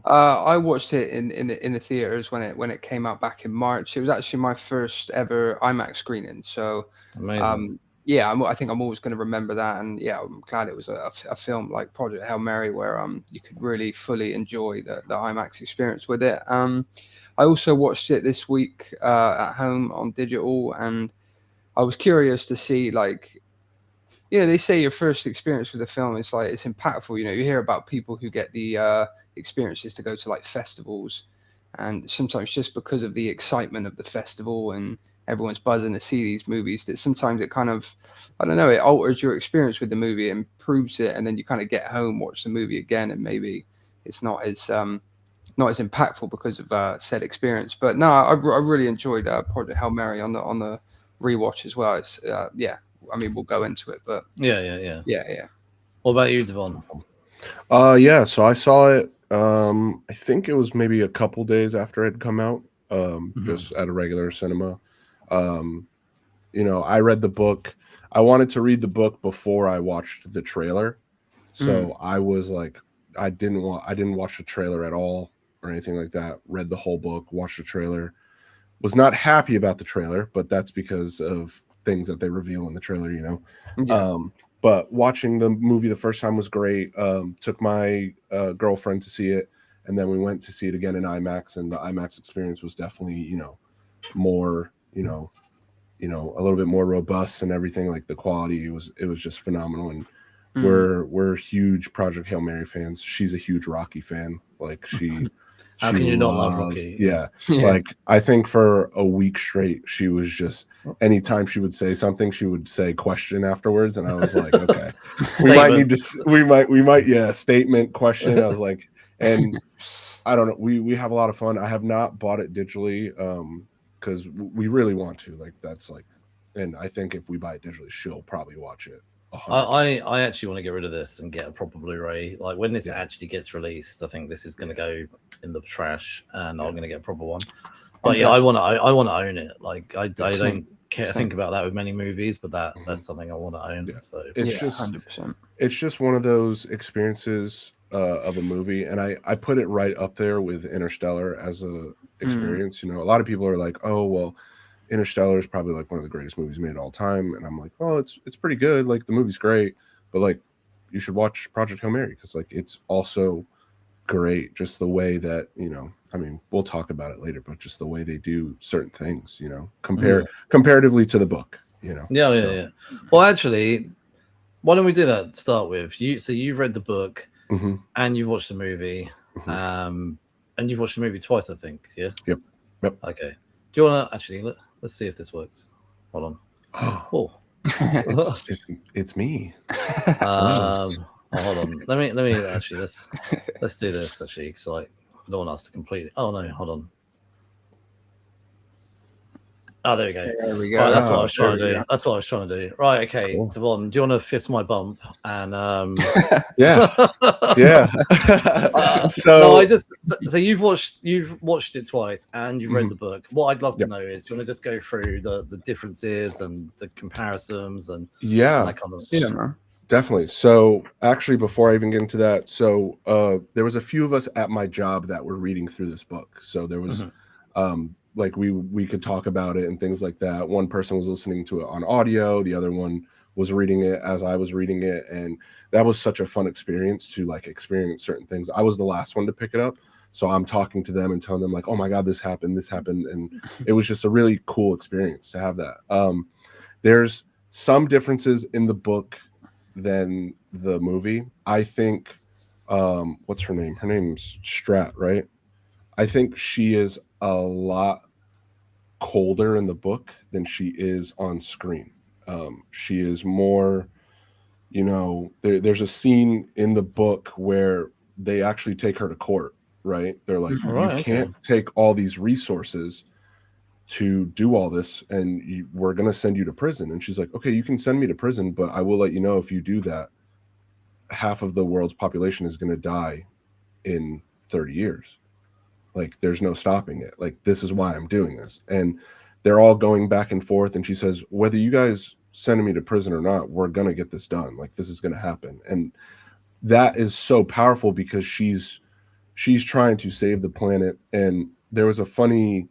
[SPEAKER 2] I watched it in the theaters when it came out back in March. It was actually my first ever IMAX screening. So
[SPEAKER 1] amazing.
[SPEAKER 2] I think I'm always going to remember that, and I'm glad it was a film like Project Hail Mary where you could really fully enjoy the IMAX experience with it. I also watched it this week at home on digital, and I was curious to see, like, they say your first experience with a film is like, it's impactful. You hear about people who get the experiences to go to like festivals, and sometimes just because of the excitement of the festival and everyone's buzzing to see these movies, that sometimes it kind of, I don't know, it alters your experience with the movie, improves it, and then you kind of get home, watch the movie again, and maybe it's not as impactful because of said experience. But no, I really enjoyed Project Hail Mary on the rewatch as well. It's I mean, we'll go into it, but yeah.
[SPEAKER 1] What about you, Devon?
[SPEAKER 3] So I saw it. I think it was maybe a couple days after it had come out, just at a regular cinema. I read the book. I wanted to read the book before I watched the trailer, so I was like, I didn't watch the trailer at all or anything like that. Read the whole book, watched the trailer. Was not happy about the trailer, but that's because of things that they reveal in the trailer, But watching the movie the first time was great. Took my girlfriend to see it, and then we went to see it again in IMAX, and the IMAX experience was definitely, more, a little bit more robust and everything. Like the quality, it was just phenomenal. And we're huge Project Hail Mary fans. She's a huge Rocky fan. Like
[SPEAKER 1] How can you not love Rocky?
[SPEAKER 3] Yeah. Like, I think for a week straight, she was just, anytime she would say something, she would say question afterwards. And I was like, okay, we might, statement, question. I was like, and I don't know, we have a lot of fun. I have not bought it digitally because we really want to. Like, that's like, and I think if we buy it digitally, she'll probably watch it.
[SPEAKER 1] I actually want to get rid of this and get a proper Blu-ray. Like, when this actually gets released, I think this is going to go in the trash, and I'm going to get a proper one. But I want to own it. Like, I don't think about that with many movies, but that's something I want to own.
[SPEAKER 3] Yeah.
[SPEAKER 1] So
[SPEAKER 3] it's just
[SPEAKER 2] 100%.
[SPEAKER 3] It's just one of those experiences of a movie, and I put it right up there with Interstellar as a experience. A lot of people are like, oh well, Interstellar is probably like one of the greatest movies made of all time, and I'm like, oh, it's pretty good. Like the movie's great, but like you should watch Project Hail Mary because like it's also great. Just the way that I mean, we'll talk about it later, but just the way they do certain things, comparatively to the book,
[SPEAKER 1] Yeah. Well, actually, why don't we do that? Start with you. So you've read the book, and you've watched the movie, and you've watched the movie twice, I think. Yeah.
[SPEAKER 3] Yep.
[SPEAKER 1] Okay. Do you want to actually let's see if this works? Hold on. Oh,
[SPEAKER 3] it's me.
[SPEAKER 1] Hold on. Let me actually let's do this actually because I don't want us to complete it. Oh no, hold on. Oh, there we go.
[SPEAKER 2] There we go.
[SPEAKER 1] Right, that's what I was trying to do. That's what I was trying to do. Right, okay. Cool. Devon, do you want to fist my bump? And
[SPEAKER 3] yeah.
[SPEAKER 1] So you've watched it twice and you've read the book. What I'd love to know is, do you want to just go through the differences and the comparisons and that kind of
[SPEAKER 2] man.
[SPEAKER 3] Definitely. So actually, before I even get into that, so there was a few of us at my job that were reading through this book. So there was like we could talk about it and things like that. One person was listening to it on audio, the other one was reading it as I was reading it, and that was such a fun experience to like experience certain things. I was the last one to pick it up, so I'm talking to them and telling them like, oh my god, this happened, and it was just a really cool experience to have that. There's some differences in the book than the movie. I think what's her name? Her name's Strat, right? I think she is a lot colder in the book than she is on screen. She is more, there's a scene in the book where they actually take her to court, right? They're like, you can't take all these resources to do all this, and we're going to send you to prison. And she's like, okay, you can send me to prison, but I will let you know if you do that, half of the world's population is going to die in 30 years. Like, there's no stopping it. Like, this is why I'm doing this. And they're all going back and forth. And she says, whether you guys send me to prison or not, we're going to get this done. Like, this is going to happen. And that is so powerful because she's trying to save the planet. And there was a funny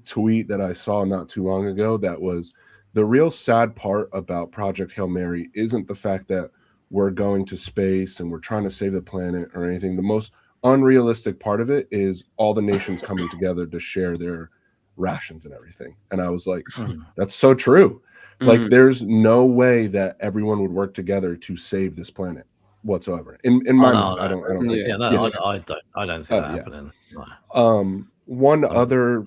[SPEAKER 3] tweet that I saw not too long ago that was, the real sad part about Project Hail Mary isn't the fact that we're going to space and we're trying to save the planet or anything. The most unrealistic part of it is all the nations coming together to share their rations and everything. And I was like, that's so true. Like, there's no way that everyone would work together to save this planet whatsoever. In my mind, I don't
[SPEAKER 1] I don't see that happening.
[SPEAKER 3] One other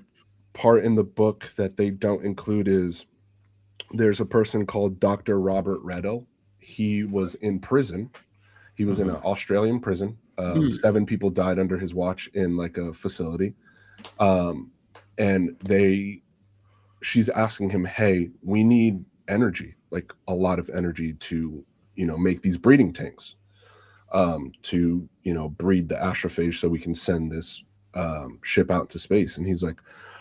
[SPEAKER 3] part in the book that they don't include is there's a person called Dr. Robert Reddill. He was in prison. He was in an Australian prison. 7 people died under his watch in like a facility. And she's asking him, hey, we need energy, like a lot of energy to, make these breeding tanks, to, breed the astrophage so we can send this ship out to space. And he's like,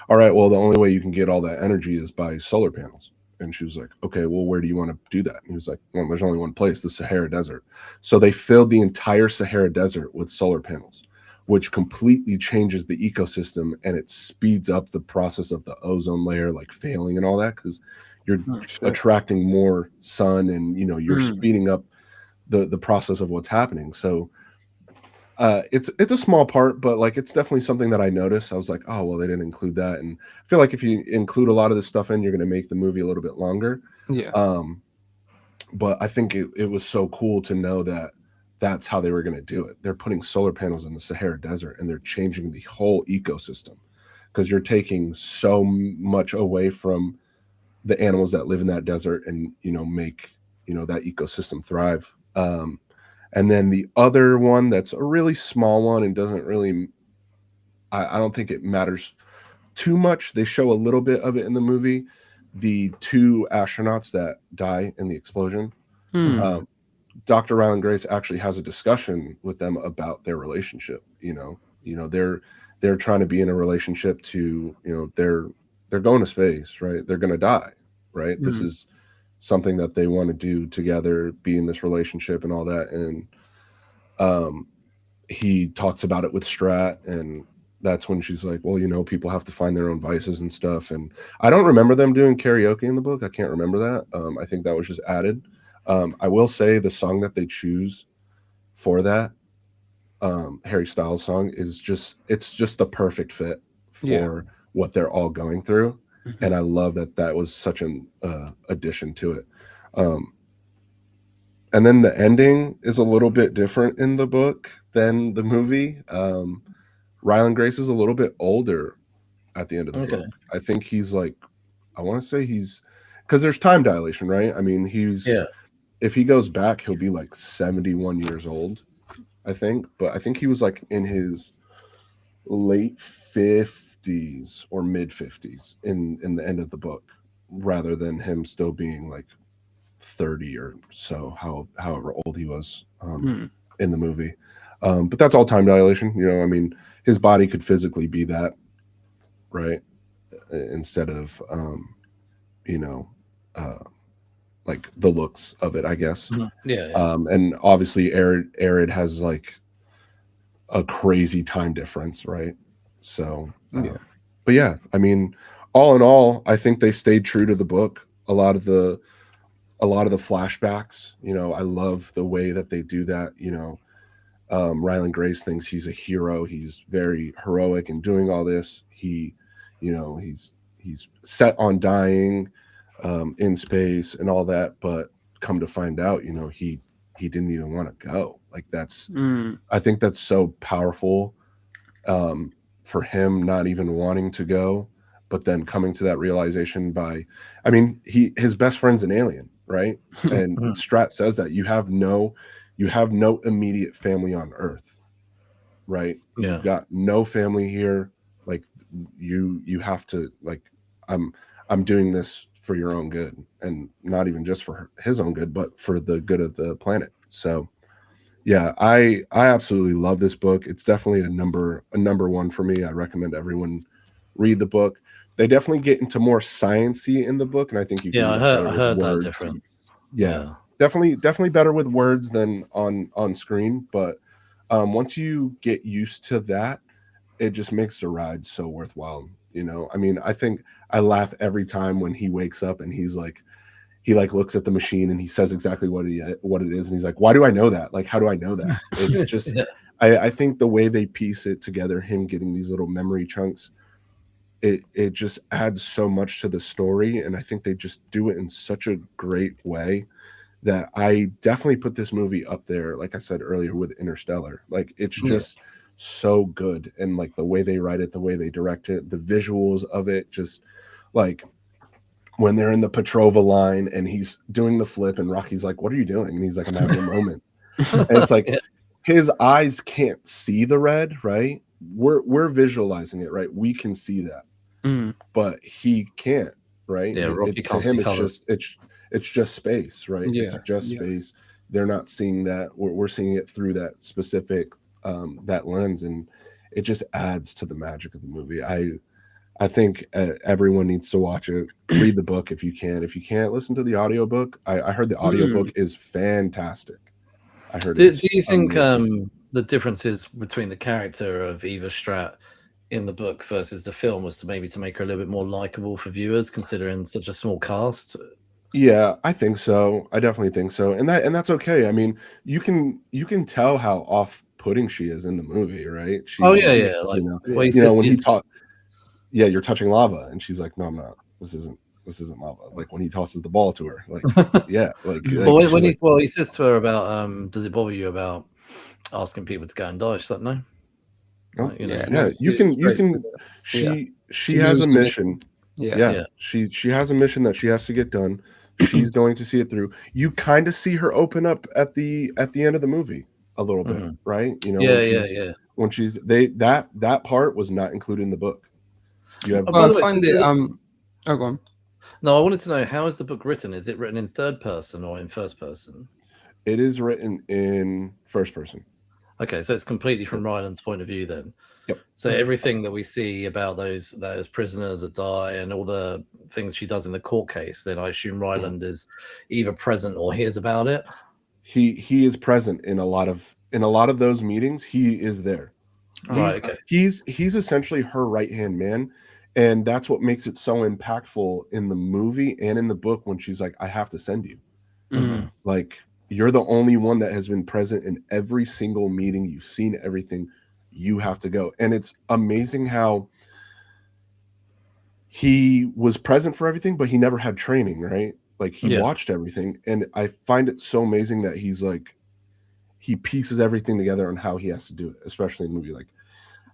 [SPEAKER 3] all right, well, the only way you can get all that energy is by solar panels. And she was like, okay, well, where do you want to do that? And he was like, well, there's only one place, the Sahara Desert. So they filled the entire Sahara Desert with solar panels, which completely changes the ecosystem, and it speeds up the process of the ozone layer, like failing and all that, because you're attracting more sun and, you're speeding up the process of what's happening. So it's a small part, but like it's definitely something that I noticed. I was like, oh well, they didn't include that, and I feel like if you include a lot of this stuff in, you're going to make the movie a little bit longer. But I think it was so cool to know that that's how they were going to do it. They're putting solar panels in the Sahara Desert, and they're changing the whole ecosystem because you're taking so much away from the animals that live in that desert and make that ecosystem thrive. And then the other one that's a really small one and doesn't really, I don't think it matters too much. They show a little bit of it in the movie. The 2 astronauts that die in the explosion. Dr. Ryan Grace actually has a discussion with them about their relationship. They're trying to be in a relationship to, they're going to space, right? They're going to die, right? This is something that they want to do together, be in this relationship and all that. And he talks about it with Strat, and that's when she's like, well, you know, people have to find their own vices and stuff. And I don't remember them doing karaoke in the book. I can't remember that. I think that was just added. I will say the song that they choose for that, Harry Styles song, is just the perfect fit for what they're all going through. And I love that was such an addition to it. And then the ending is a little bit different in the book than the movie. Ryland Grace is a little bit older at the end of the book. I think he's like, I want to say he's, because there's time dilation, right? I mean, if he goes back, he'll be like 71 years old, I think. But I think he was like in his late 50s or mid 50s in the end of the book, rather than him still being like 30 or so, however old he was in the movie. But that's all time dilation, you know. I mean, his body could physically be that, right? Instead of you know, like the looks of it, I guess. And obviously Arid has like a crazy time difference, right? So but yeah, I mean, all in all, I think they stayed true to the book. A lot of the flashbacks, you know, I love the way that they do that. You know, Ryland Grace thinks he's a hero. He's very heroic in doing all this. He, you know, he's set on dying in space and all that, but come to find out, you know, he didn't even want to go. Like that's, I think that's so powerful for him not even wanting to go, but then coming to that realization by, I mean, his best friend's an alien, right? And Strat says that you have no immediate family on Earth, right? You've got no family here. Like you have to, like, I'm doing this for your own good, and not even just for his own good, but for the good of the planet. So yeah, I absolutely love this book. It's definitely a number one for me. I recommend everyone read the book. They definitely get into more sciencey in the book, and I think you can
[SPEAKER 1] I heard that difference.
[SPEAKER 3] Definitely better with words than on screen. But once you get used to that, it just makes the ride so worthwhile. You know, I mean, I think I laugh every time when he wakes up and he's like, he like looks at the machine and he says exactly what it is, and he's like, why do I know that? Like, how do I know that? It's just I think the way they piece it together, him getting these little memory chunks, it just adds so much to the story, and I think they just do it in such a great way that I definitely put this movie up there, like I said earlier, with Interstellar. Like, it's just so good, and like the way they write it, the way they direct it, the visuals of it, just like when they're in the Petrova line and he's doing the flip and Rocky's like, what are you doing? And he's like, I'm having a moment. And it's like his eyes can't see the red, right? We're visualizing it, right? We can see that, but he can't, right? To him, it's just space, right? It's just space. They're not seeing that. We're seeing it through that specific that lens, and it just adds to the magic of the movie. I think everyone needs to watch it. Read the book if you can. If you can't, listen to the audiobook. I heard the audiobook is fantastic. I heard. Do
[SPEAKER 1] you think the differences between the character of Eva Strat in the book versus the film was to make her a little bit more likable for viewers, considering such a small cast?
[SPEAKER 3] Yeah, I think so. I definitely think so, and that's okay. I mean, you can tell how off-putting she is in the movie, right?
[SPEAKER 1] Like,
[SPEAKER 3] when he talks. Yeah, you're touching lava, and she's like, no, I'm not. This isn't lava. Like when he tosses the ball to her, like
[SPEAKER 1] he says to her about does it bother you about asking people to go and die? She's like, no.
[SPEAKER 3] You can. She has a mission. She has a mission that she has to get done. She's going to see it through. You kind of see her open up at the end of the movie a little bit, right? You know, when she's that part was not included in the book.
[SPEAKER 2] I find it. Go on.
[SPEAKER 1] No, I wanted to know, how is the book written? Is it written in third person or in first person?
[SPEAKER 3] It is written in first person.
[SPEAKER 1] Okay, so it's completely from Ryland's point of view then.
[SPEAKER 3] Yep.
[SPEAKER 1] So everything that we see about those prisoners that die and all the things she does in the court case, then I assume Ryland is either present or hears about it.
[SPEAKER 3] He is present in a lot of those meetings. He is there.
[SPEAKER 1] Right. Okay.
[SPEAKER 3] He's essentially her right-hand man, and that's what makes it so impactful in the movie and in the book when she's like, I have to send you.
[SPEAKER 1] Mhm.
[SPEAKER 3] Like, you're the only one that has been present in every single meeting. You've seen everything. You have to go. And it's amazing how he was present for everything, but he never had training, right? Like, he
[SPEAKER 1] Yeah.
[SPEAKER 3] watched everything. And I find it so amazing that he's like, he pieces everything together on how he has to do it, especially in the movie. Like,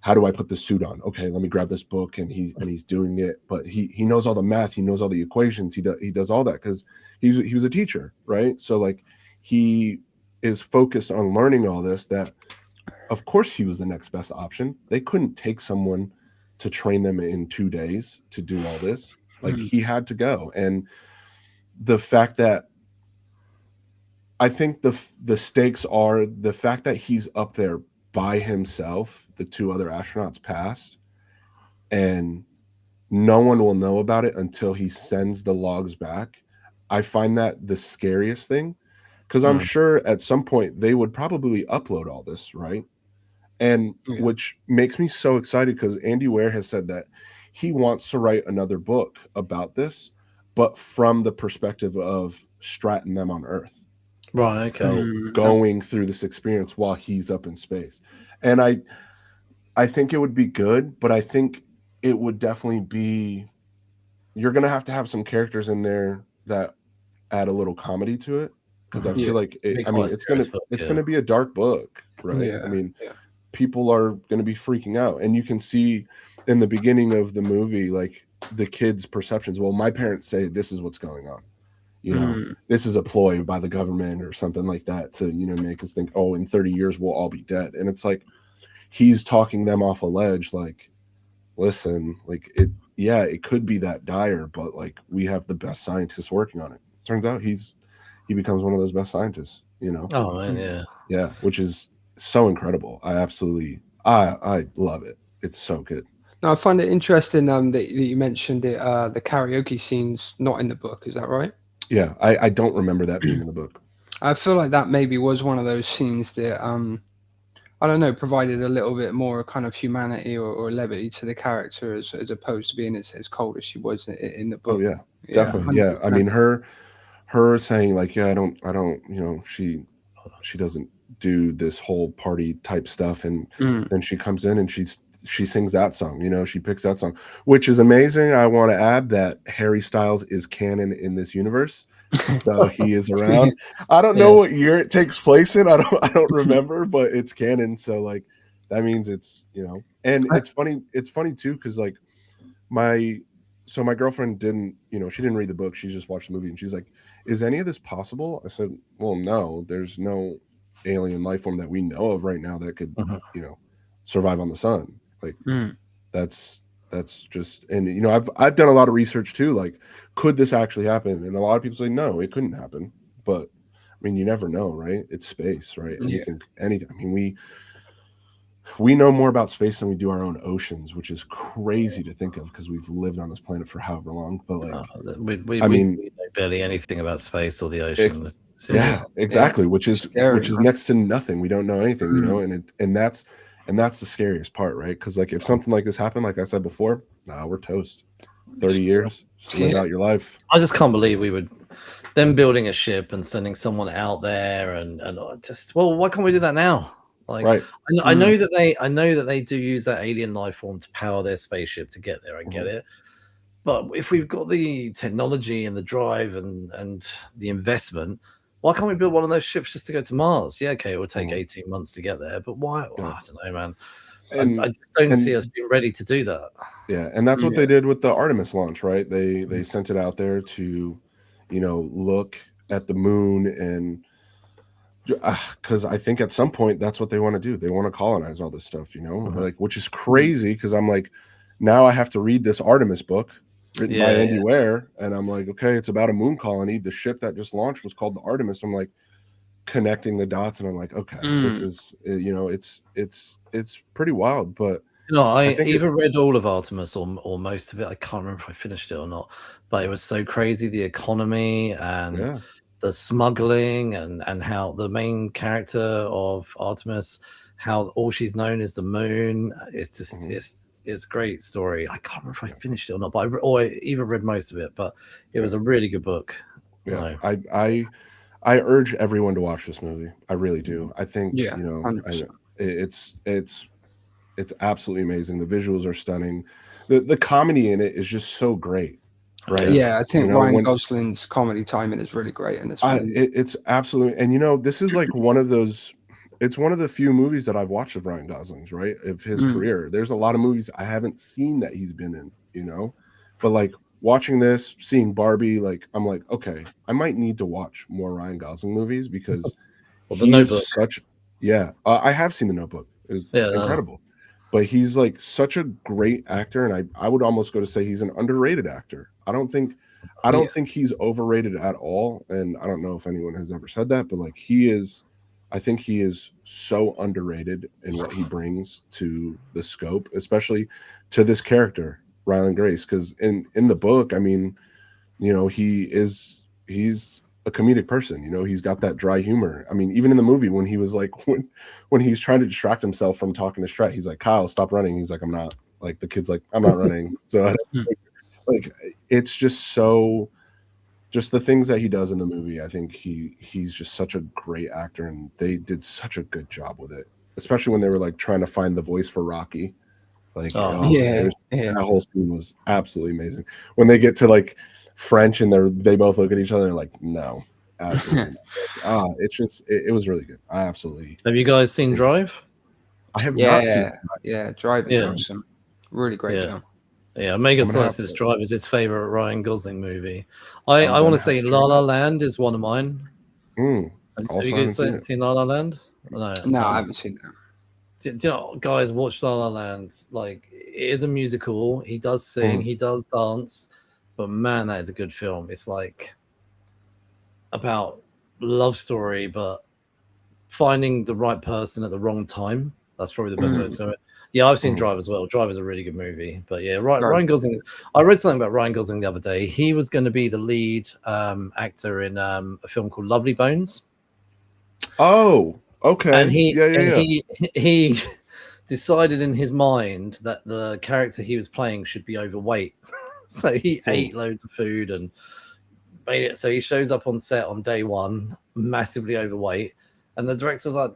[SPEAKER 3] how do I put this suit on? Okay, let me grab this book, and he's doing it. But he knows all the math, he knows all the equations, he does all that because he was a teacher, right? So like, he is focused on learning all this. That of course he was the next best option. They couldn't take someone to train them in 2 days to do all this. Like, he had to go. And the fact that I think the stakes are the fact that he's up there by himself, the 2 other astronauts passed, and no one will know about it until he sends the logs back. I find that the scariest thing, because I'm sure at some point they would probably upload all this, right? And which makes me so excited because Andy Weir has said that he wants to write another book about this, but from the perspective of Strat and them on Earth.
[SPEAKER 1] Right. Okay.
[SPEAKER 3] So going through this experience while he's up in space. And I think it would be good, but I think it would definitely be, you're going to have some characters in there that add a little comedy to it. Cause I feel like, it's going to be a dark book, right?
[SPEAKER 2] Yeah.
[SPEAKER 3] I mean, people are going to be freaking out, and you can see in the beginning of the movie, like, the kids' perceptions. Well, my parents say this is what's going on. You know, this is a ploy by the government or something like that to, make us think, oh, in 30 years, we'll all be dead. And it's like, he's talking them off a ledge. Like, listen, like, it could be that dire, but like, we have the best scientists working on it. Turns out he becomes one of those best scientists,
[SPEAKER 1] Oh man, yeah.
[SPEAKER 3] Yeah. Which is so incredible. I love it. It's so good.
[SPEAKER 2] Now, I find it interesting that you mentioned it, the karaoke scene's not in the book. Is that right?
[SPEAKER 3] Yeah, I don't remember that being in the book.
[SPEAKER 2] I feel like that maybe was one of those scenes that I don't know, provided a little bit more kind of humanity or levity to the character as opposed to being as cold as she was in the book.
[SPEAKER 3] Oh yeah, definitely. 100%. Yeah, I mean, her saying like, I don't, she doesn't do this whole party type stuff, and then she comes in and she sings that song. She picks that song, which is amazing. I want to add that Harry Styles is canon in this universe. So he is around. I don't know what year it takes place in. I don't remember, but it's canon. So like, that means it's, and it's funny too, because like my girlfriend didn't, she didn't read the book. She just watched the movie, and she's like, is any of this possible? I said, well, no, there's no alien life form that we know of right now that could, survive on the sun. Like that's just, and I've done a lot of research too. Like, could this actually happen? And a lot of people say no, it couldn't happen. But I mean, you never know, right? It's space, right? Anything. I mean, we know more about space than we do our own oceans, which is crazy to think of because we've lived on this planet for however long. But like,
[SPEAKER 1] we know barely anything about space or the ocean.
[SPEAKER 3] Exactly. Which is next to nothing. We don't know anything, and that's the scariest part, right? Because like, if something like this happened, like I said before, we're toast. 30 years, just live out your life.
[SPEAKER 1] I just can't believe them building a ship and sending someone out there and just, well, why can't we do that now? Like, right. I know that they do use that alien life form to power their spaceship to get there. I get it. But if we've got the technology and the drive and the investment, why can't we build one of those ships just to go to Mars? Yeah, okay, it would take 18 months to get there, but why? Oh, I don't know, man. I just don't see us being ready to do that.
[SPEAKER 3] Yeah, and that's what they did with the Artemis launch, right? They sent it out there to, look at the moon, and because I think at some point that's what they want to do. They want to colonize all this stuff, like, which is crazy because I'm like, now I have to read this Artemis book written by Andy Weir, and I'm like, okay, it's about a moon colony. The ship that just launched was called the Artemis. I'm like, connecting the dots, and I'm like, okay, this is, it's pretty wild. But
[SPEAKER 1] I even read all of Artemis or most of it. I can't remember if I finished it or not, but it was so crazy, the economy and the smuggling and how the main character of Artemis how all she's known is the moon. It's just it's a great story. I can't remember if I finished it or not, but I even read most of it. But it was a really good book.
[SPEAKER 3] Yeah, I urge everyone to watch this movie. I really do. I think it's absolutely amazing. The visuals are stunning. The comedy in it is just so great. Right.
[SPEAKER 2] Yeah, I think Ryan Gosling's comedy timing is really great in this one.
[SPEAKER 3] It's absolutely, and this is like one of those. It's one of the few movies that I've watched of Ryan Gosling's, right, of his career. There's a lot of movies I haven't seen that he's been in, but like watching this, seeing Barbie, like I'm like, okay, I might need to watch more Ryan Gosling movies because he's such. Yeah, I have seen The Notebook. It was incredible. But he's like such a great actor, and I would almost go to say he's an underrated actor. I don't think he's overrated at all, and I don't know if anyone has ever said that, but like he is. I think he is so underrated in what he brings to the scope, especially to this character, Ryland Grace. Because in the book, I mean, he's a comedic person. He's got that dry humor. I mean, even in the movie when he was like when he's trying to distract himself from talking to Strat, he's like, Kyle, stop running. He's like, I'm not. Like the kid's like, I'm not running. So like it's just so. Just the things that he does in the movie, I think he's just such a great actor, and they did such a good job with it. Especially when they were like trying to find the voice for Rocky. Like, that whole scene was absolutely amazing. When they get to like French and they both look at each other and they're like, no, absolutely. It's just it was really good. I absolutely.
[SPEAKER 1] Have you guys seen Drive?
[SPEAKER 3] I have not seen
[SPEAKER 2] Drive. Yeah, Drive is awesome. Really great film.
[SPEAKER 1] Yeah, Mega Slice's Drive is his favorite Ryan Gosling movie. I want to say La La Land is one of mine. Have you guys seen La La Land?
[SPEAKER 2] No, I haven't seen that.
[SPEAKER 1] Do you know, guys, watch La La Land. Like, it is a musical. He does sing, he does dance, but man, that is a good film. It's like about love story, but finding the right person at the wrong time. That's probably the best way to say it. Yeah, I've seen Drive as well. Drive is a really good movie. But yeah, Ryan Gosling. I read something about Ryan Gosling the other day. He was going to be the lead actor in a film called Lovely Bones.
[SPEAKER 3] Oh, okay.
[SPEAKER 1] And he decided in his mind that the character he was playing should be overweight. So he ate loads of food and made it. So he shows up on set on day one, massively overweight. And the director was like,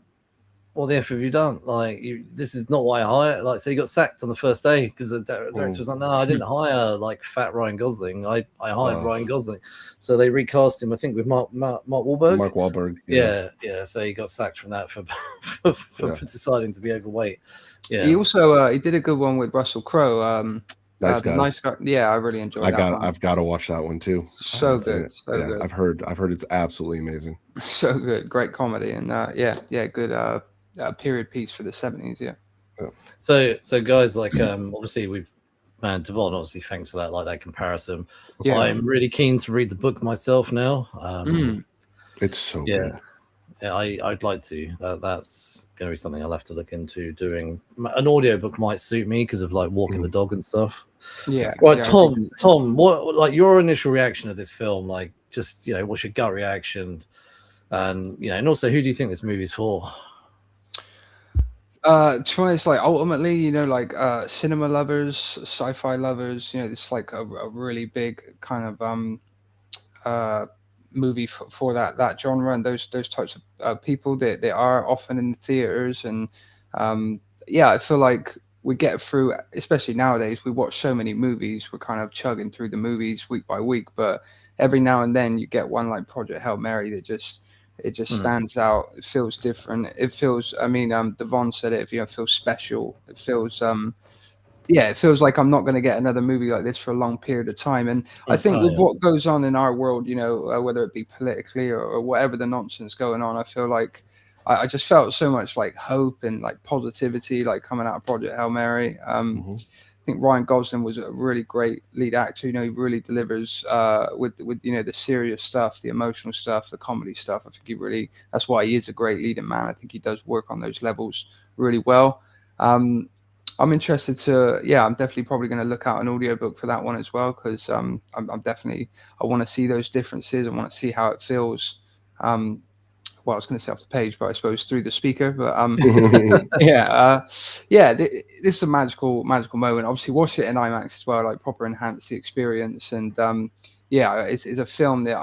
[SPEAKER 1] what the F have you done? Like, this is not why I hired. Like, so he got sacked on the first day because the director was like, no, I didn't hire like fat Ryan Gosling. I hired Ryan Gosling. So they recast him, I think, with Mark Wahlberg.
[SPEAKER 3] Mark Wahlberg.
[SPEAKER 1] Yeah. So he got sacked from that for deciding to be overweight. Yeah.
[SPEAKER 2] He also he did a good one with Russell Crowe.
[SPEAKER 3] Nice Guy.
[SPEAKER 2] Yeah, I really enjoyed that one.
[SPEAKER 3] I've got to watch that one too.
[SPEAKER 2] So good. Good.
[SPEAKER 3] I've heard it's absolutely amazing.
[SPEAKER 2] So good. Great comedy and good period piece for the 70s. Yeah.
[SPEAKER 1] So guys, like obviously Devon, obviously thanks for that, like that comparison. Yeah. I'm really keen to read the book myself now.
[SPEAKER 3] It's so good.
[SPEAKER 1] Yeah, I'd like to. That's going to be something I'll have to look into doing. An audiobook might suit me because of like walking the dog and stuff.
[SPEAKER 2] Yeah.
[SPEAKER 1] Right, Tom, what like your initial reaction to this film? Like, just what's your gut reaction? And and also, who do you think this movie's for?
[SPEAKER 2] To be honest, like ultimately, cinema lovers, sci-fi lovers, it's like a really big kind of movie for that genre and those types of people that they are often in the theaters. And I feel like we get through, especially nowadays, we watch so many movies, we're kind of chugging through the movies week by week, but every now and then you get one like Project Hail Mary that just stands out. It feels different. It feels, Devon said it, it feels special. It feels it feels like I'm not going to get another movie like this for a long period of time. And I think with what goes on in our world, whether it be politically or whatever the nonsense going on, I feel like I just felt so much like hope and like positivity, like coming out of Project Hail Mary. I think Ryan Gosling was a really great lead actor. He really delivers with the serious stuff, the emotional stuff, the comedy stuff. I think that's why he is a great leading man. I think he does work on those levels really well. I'm interested to, I'm definitely probably going to look out an audiobook for that one as well, because I'm definitely, I want to see those differences. I want to see how it feels well, I was going to say off the page, but I suppose through the speaker. But this is a magical moment. Obviously, watch it in IMAX as well, like proper enhance the experience. And it's a film that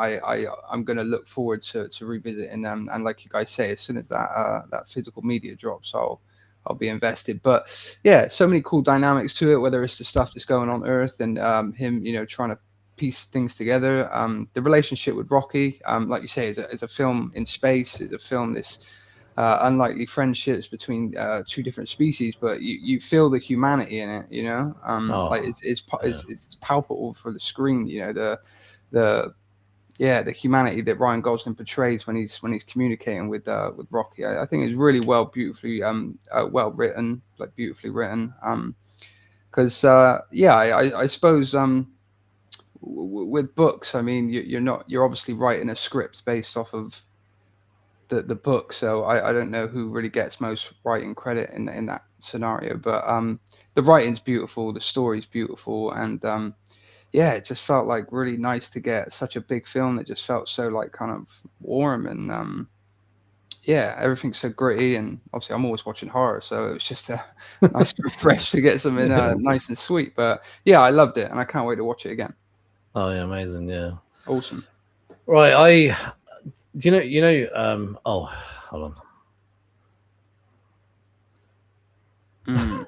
[SPEAKER 2] I'm going to look forward to revisiting. And like you guys say, as soon as that physical media drops, I'll be invested. But yeah, so many cool dynamics to it, whether it's the stuff that's going on Earth and him, trying to piece things together. The relationship with Rocky, like you say, is a film in space. It's a film that's unlikely friendships between two different species, but you feel the humanity in it. It's palpable for the screen. The humanity that Ryan Gosling portrays when he's communicating with Rocky. I think it's really beautifully written. Because I suppose with books, I mean, you're obviously writing a script based off of the book, so I don't know who really gets most writing credit in that scenario, but the writing's beautiful, the story's beautiful, and it just felt like really nice to get such a big film that just felt so like kind of warm, and everything's so gritty, and obviously I'm always watching horror, so it was just a nice refresh to get something nice and sweet. But I loved it, and I can't wait to watch it again.
[SPEAKER 1] Oh yeah, amazing, yeah,
[SPEAKER 2] awesome.
[SPEAKER 1] Right, hold on.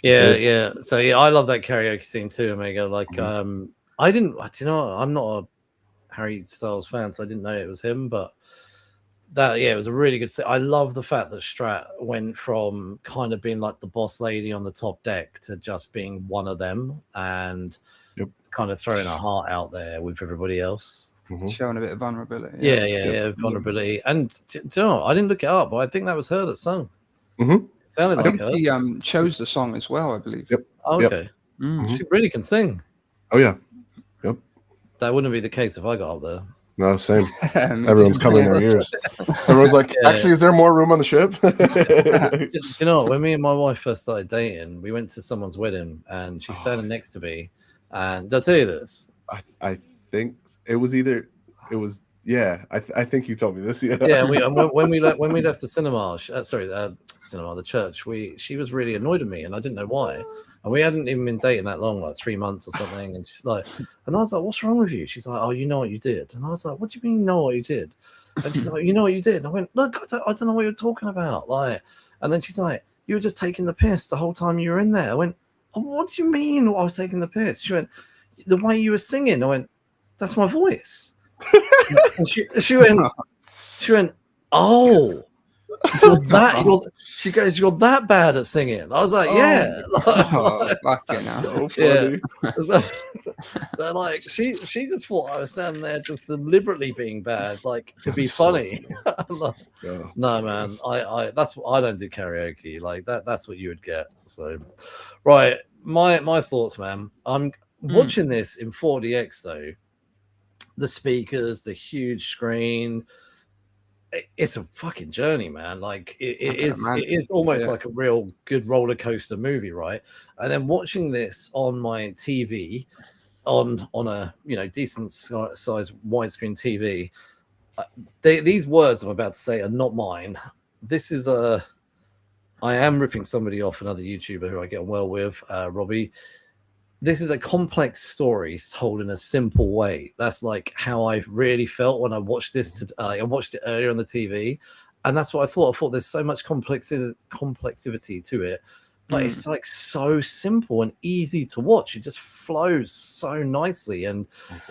[SPEAKER 1] Yeah. So I love that karaoke scene too, Omega. Like, I'm not a Harry Styles fan, so I didn't know it was him, but it was a really good scene. I love the fact that Strat went from kind of being like the boss lady on the top deck to just being one of them, and kind of throwing her heart out there with everybody else.
[SPEAKER 2] Showing a bit of vulnerability.
[SPEAKER 1] Vulnerability. And do you know, I didn't look it up, but I think that was her that sung.
[SPEAKER 3] Mm-hmm.
[SPEAKER 1] It sounded like her.
[SPEAKER 2] He chose the song as well, I believe.
[SPEAKER 3] Yep.
[SPEAKER 1] Oh, okay.
[SPEAKER 3] Mm-hmm.
[SPEAKER 1] She really can sing.
[SPEAKER 3] Oh yeah. Yep.
[SPEAKER 1] That wouldn't be the case if I got up there.
[SPEAKER 3] No, same. Everyone's covering their ears. Everyone's like, actually, is there more room on the ship?
[SPEAKER 1] You know, when me and my wife first started dating, we went to someone's wedding, and she's standing next to me. And did I tell you this?
[SPEAKER 3] I think it was I think you told me this. Yeah.
[SPEAKER 1] Yeah. When we left the cinema, the church. She was really annoyed at me, and I didn't know why. And we hadn't even been dating that long, like 3 months or something. And she's like, and I was like, "What's wrong with you?" She's like, "Oh, you know what you did." And I was like, "What do you mean, you know what you did?" And she's like, "You know what you did." And I went, "Look, I don't know what you're talking about." Like, and then she's like, "You were just taking the piss the whole time you were in there." I went, "Oh, what do you mean? I was taking the piss?" She went, "The way you were singing." I went, "That's my voice." And she went, "Oh, she goes, you're that bad at singing." I was like, "Yeah." So like she just thought I was standing there just deliberately being bad, like to be funny. No, man, I don't do karaoke like that. That's what you would get. So, right, my thoughts, man. I'm watching this in 4DX though. The speakers, the huge screen. It's a fucking journey, man. Like it is almost like a real good roller coaster movie, right? And then watching this on my TV, on a decent size widescreen TV. These words I'm about to say are not mine. This is I am ripping somebody off, another YouTuber who I get on well with, Robbie. This is a complex story told in a simple way. That's like how I really felt when I watched this. I watched it earlier on the TV, and that's what I thought. I thought there's so much complexity to it, but it's like so simple and easy to watch. It just flows so nicely, and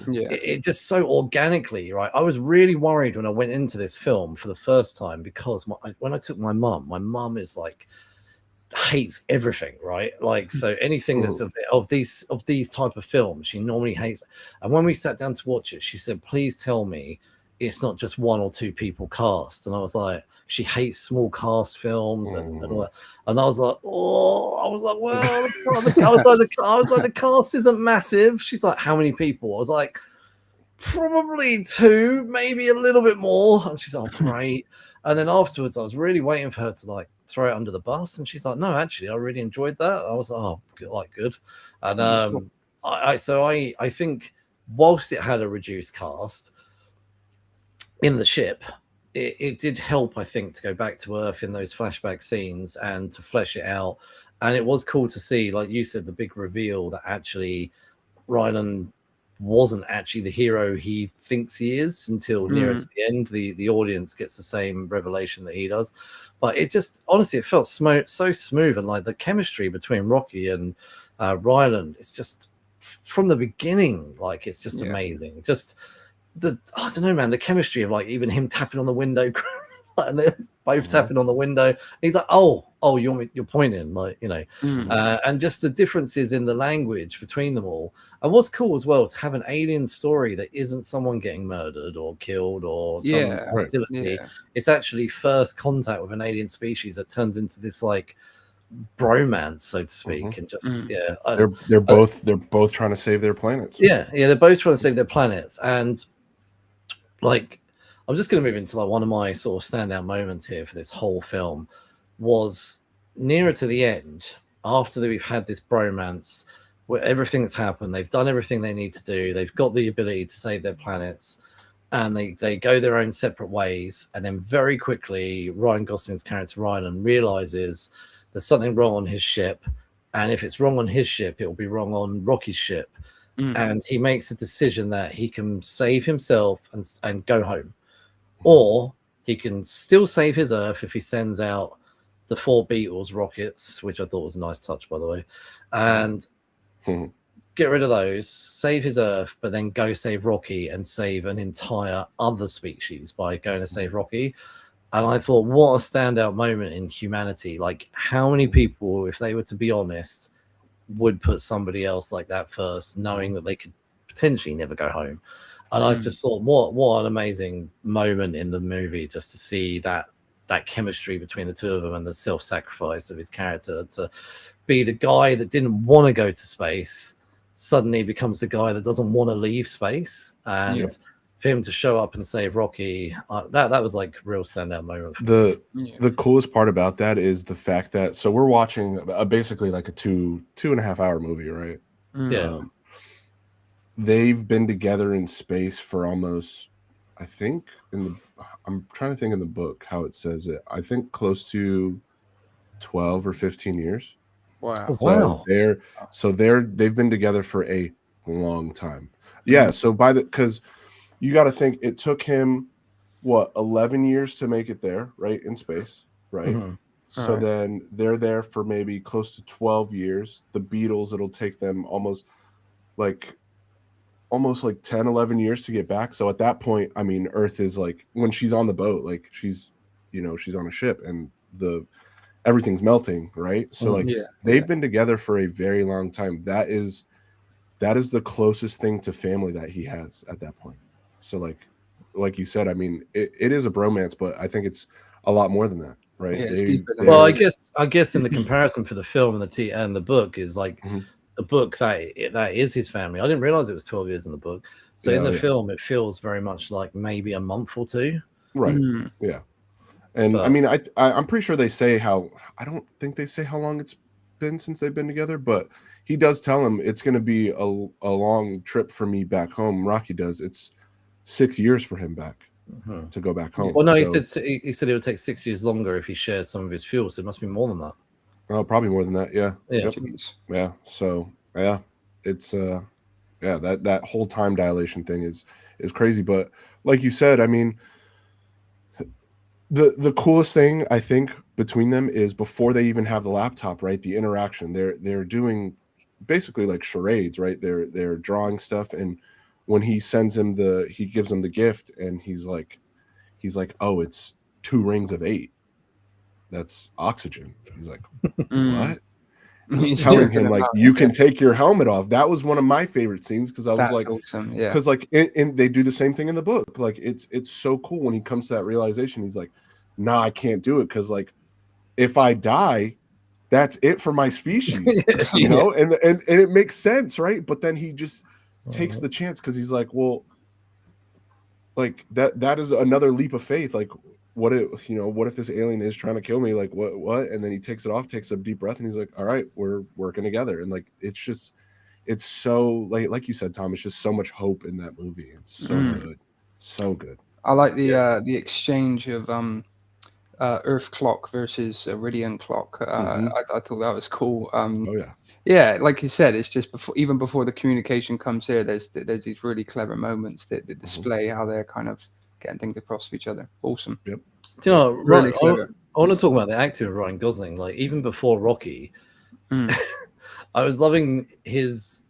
[SPEAKER 1] it just so organically, right? I was really worried when I went into this film for the first time because when I took my mum is like, hates everything, right? Like, so anything that's of these type of films she normally hates. And when we sat down to watch it, she said, "Please tell me it's not just 1 or 2 people cast." And I was like, she hates small cast films and all that. And I was like, well, I was like, the cast isn't massive. She's like, "How many people?" I was like, "Probably 2, maybe a little bit more." And she's like, "Great." And then afterwards, I was really waiting for her to like throw it under the bus, and she's like, "No, actually, I really enjoyed that." I was like, "Oh, good." And I think whilst it had a reduced cast in the ship, it did help, I think, to go back to Earth in those flashback scenes and to flesh it out. And it was cool to see, like you said, the big reveal that actually Rylan wasn't actually the hero he thinks he is until nearer to the end. The audience gets the same revelation that he does. But it just, honestly, it felt so smooth. And like the chemistry between Rocky and Rylan, it's just from the beginning, like it's just amazing. Just I don't know, man, the chemistry of like even him tapping on the window and they're both tapping on the window. And he's like, oh, you're pointing, like, you know, and just the differences in the language between them all. And what's cool as well to have an alien story that isn't someone getting murdered or killed or some hostility. It's actually first contact with an alien species that turns into this like bromance, so to speak, and just
[SPEAKER 3] they're both trying to save their planets.
[SPEAKER 1] They're both trying to save their planets. And like, I'm just going to move into like one of my sort of standout moments here for this whole film was nearer to the end, after we've had this bromance where everything's happened, they've done everything they need to do, they've got the ability to save their planets, and they go their own separate ways. And then very quickly, Ryan Gosling's character Ryan realizes there's something wrong on his ship, and if it's wrong on his ship, it will be wrong on Rocky's ship. And he makes a decision that he can save himself and go home, or he can still save his Earth if he sends out the 4 Beatles rockets, which I thought was a nice touch, by the way, and get rid of those, save his Earth, but then go save Rocky and save an entire other species by going to save Rocky. And I thought, what a standout moment in humanity. Like, how many people, if they were to be honest, would put somebody else like that first, knowing that they could potentially never go home? And I just thought, what an amazing moment in the movie, just to see that chemistry between the two of them and the self-sacrifice of his character to be the guy that didn't want to go to space suddenly becomes the guy that doesn't want to leave space, and for him to show up and save Rocky, that was like a real standout moment for me.
[SPEAKER 3] The coolest part about that is the fact that, so we're watching basically like a 2.5 hour movie, right? They've been together in space for almost, I think I'm trying to think in the book how it says it, I think close to 12 or 15 years.
[SPEAKER 2] Wow.
[SPEAKER 3] They've been together for a long time. So because you got to think it took him 11 years to make it there, right, in space, right? So then they're there for maybe close to 12 years. The Beatles, it'll take them almost like 10, 11 years to get back. So at that point, I mean, Earth is like, when she's on the boat, like she's on a ship and everything's melting, right? So they've been together for a very long time. That is the closest thing to family that he has at that point. So like you said, I mean, it is a bromance, but I think it's a lot more than that, right?
[SPEAKER 1] Well, I guess in the comparison for the film and the book is like the book that is his family. I didn't realize it was 12 years in the book. So in the film, it feels very much like maybe a month or two.
[SPEAKER 3] Right. Yeah. And I mean, I'm pretty sure they say I don't think they say how long it's been since they've been together, but he does tell him it's going to be a long trip for me back home. Rocky does. It's 6 years for him back to go back home.
[SPEAKER 1] Well, no, he said it would take 6 years longer if he shares some of his fuel. So it must be more than that.
[SPEAKER 3] Oh, probably more than that. Yeah.
[SPEAKER 1] Yeah.
[SPEAKER 3] Yeah. So it's that whole time dilation thing is crazy. But like you said, I mean, the coolest thing I think between them is before they even have the laptop, right? The interaction. They're doing basically like charades, right? They're drawing stuff, and when he sends him he gives him the gift, and he's like, oh, it's 2 rings of 8. That's oxygen. He's like, what? He's telling him like, you can take your helmet off. That was one of my favorite scenes because I was like,
[SPEAKER 2] awesome.
[SPEAKER 3] Because like they do the same thing in the book. Like it's so cool when he comes to that realization. He's like, nah, I can't do it because like if I die, that's it for my species, you know, and it makes sense, right? But then he just takes the chance because he's like, well, like that is another leap of faith. Like, what if this alien is trying to kill me? Like, what? And then he takes it off, takes a deep breath, and he's like, all right, we're working together. And like, it's so like you said, Tom, it's just so much hope in that movie. It's so good. So good.
[SPEAKER 2] I like the exchange of Earth clock versus Iridian clock. I thought that was cool.
[SPEAKER 3] Oh yeah.
[SPEAKER 2] Yeah, like you said, it's just even before the communication comes here. There's these really clever moments that display how they're kind of getting things across to each other. Awesome.
[SPEAKER 3] Yep.
[SPEAKER 1] Do you know,
[SPEAKER 2] really clever.
[SPEAKER 1] I want to talk about the acting of Ryan Gosling. Like even before Rocky, I was loving his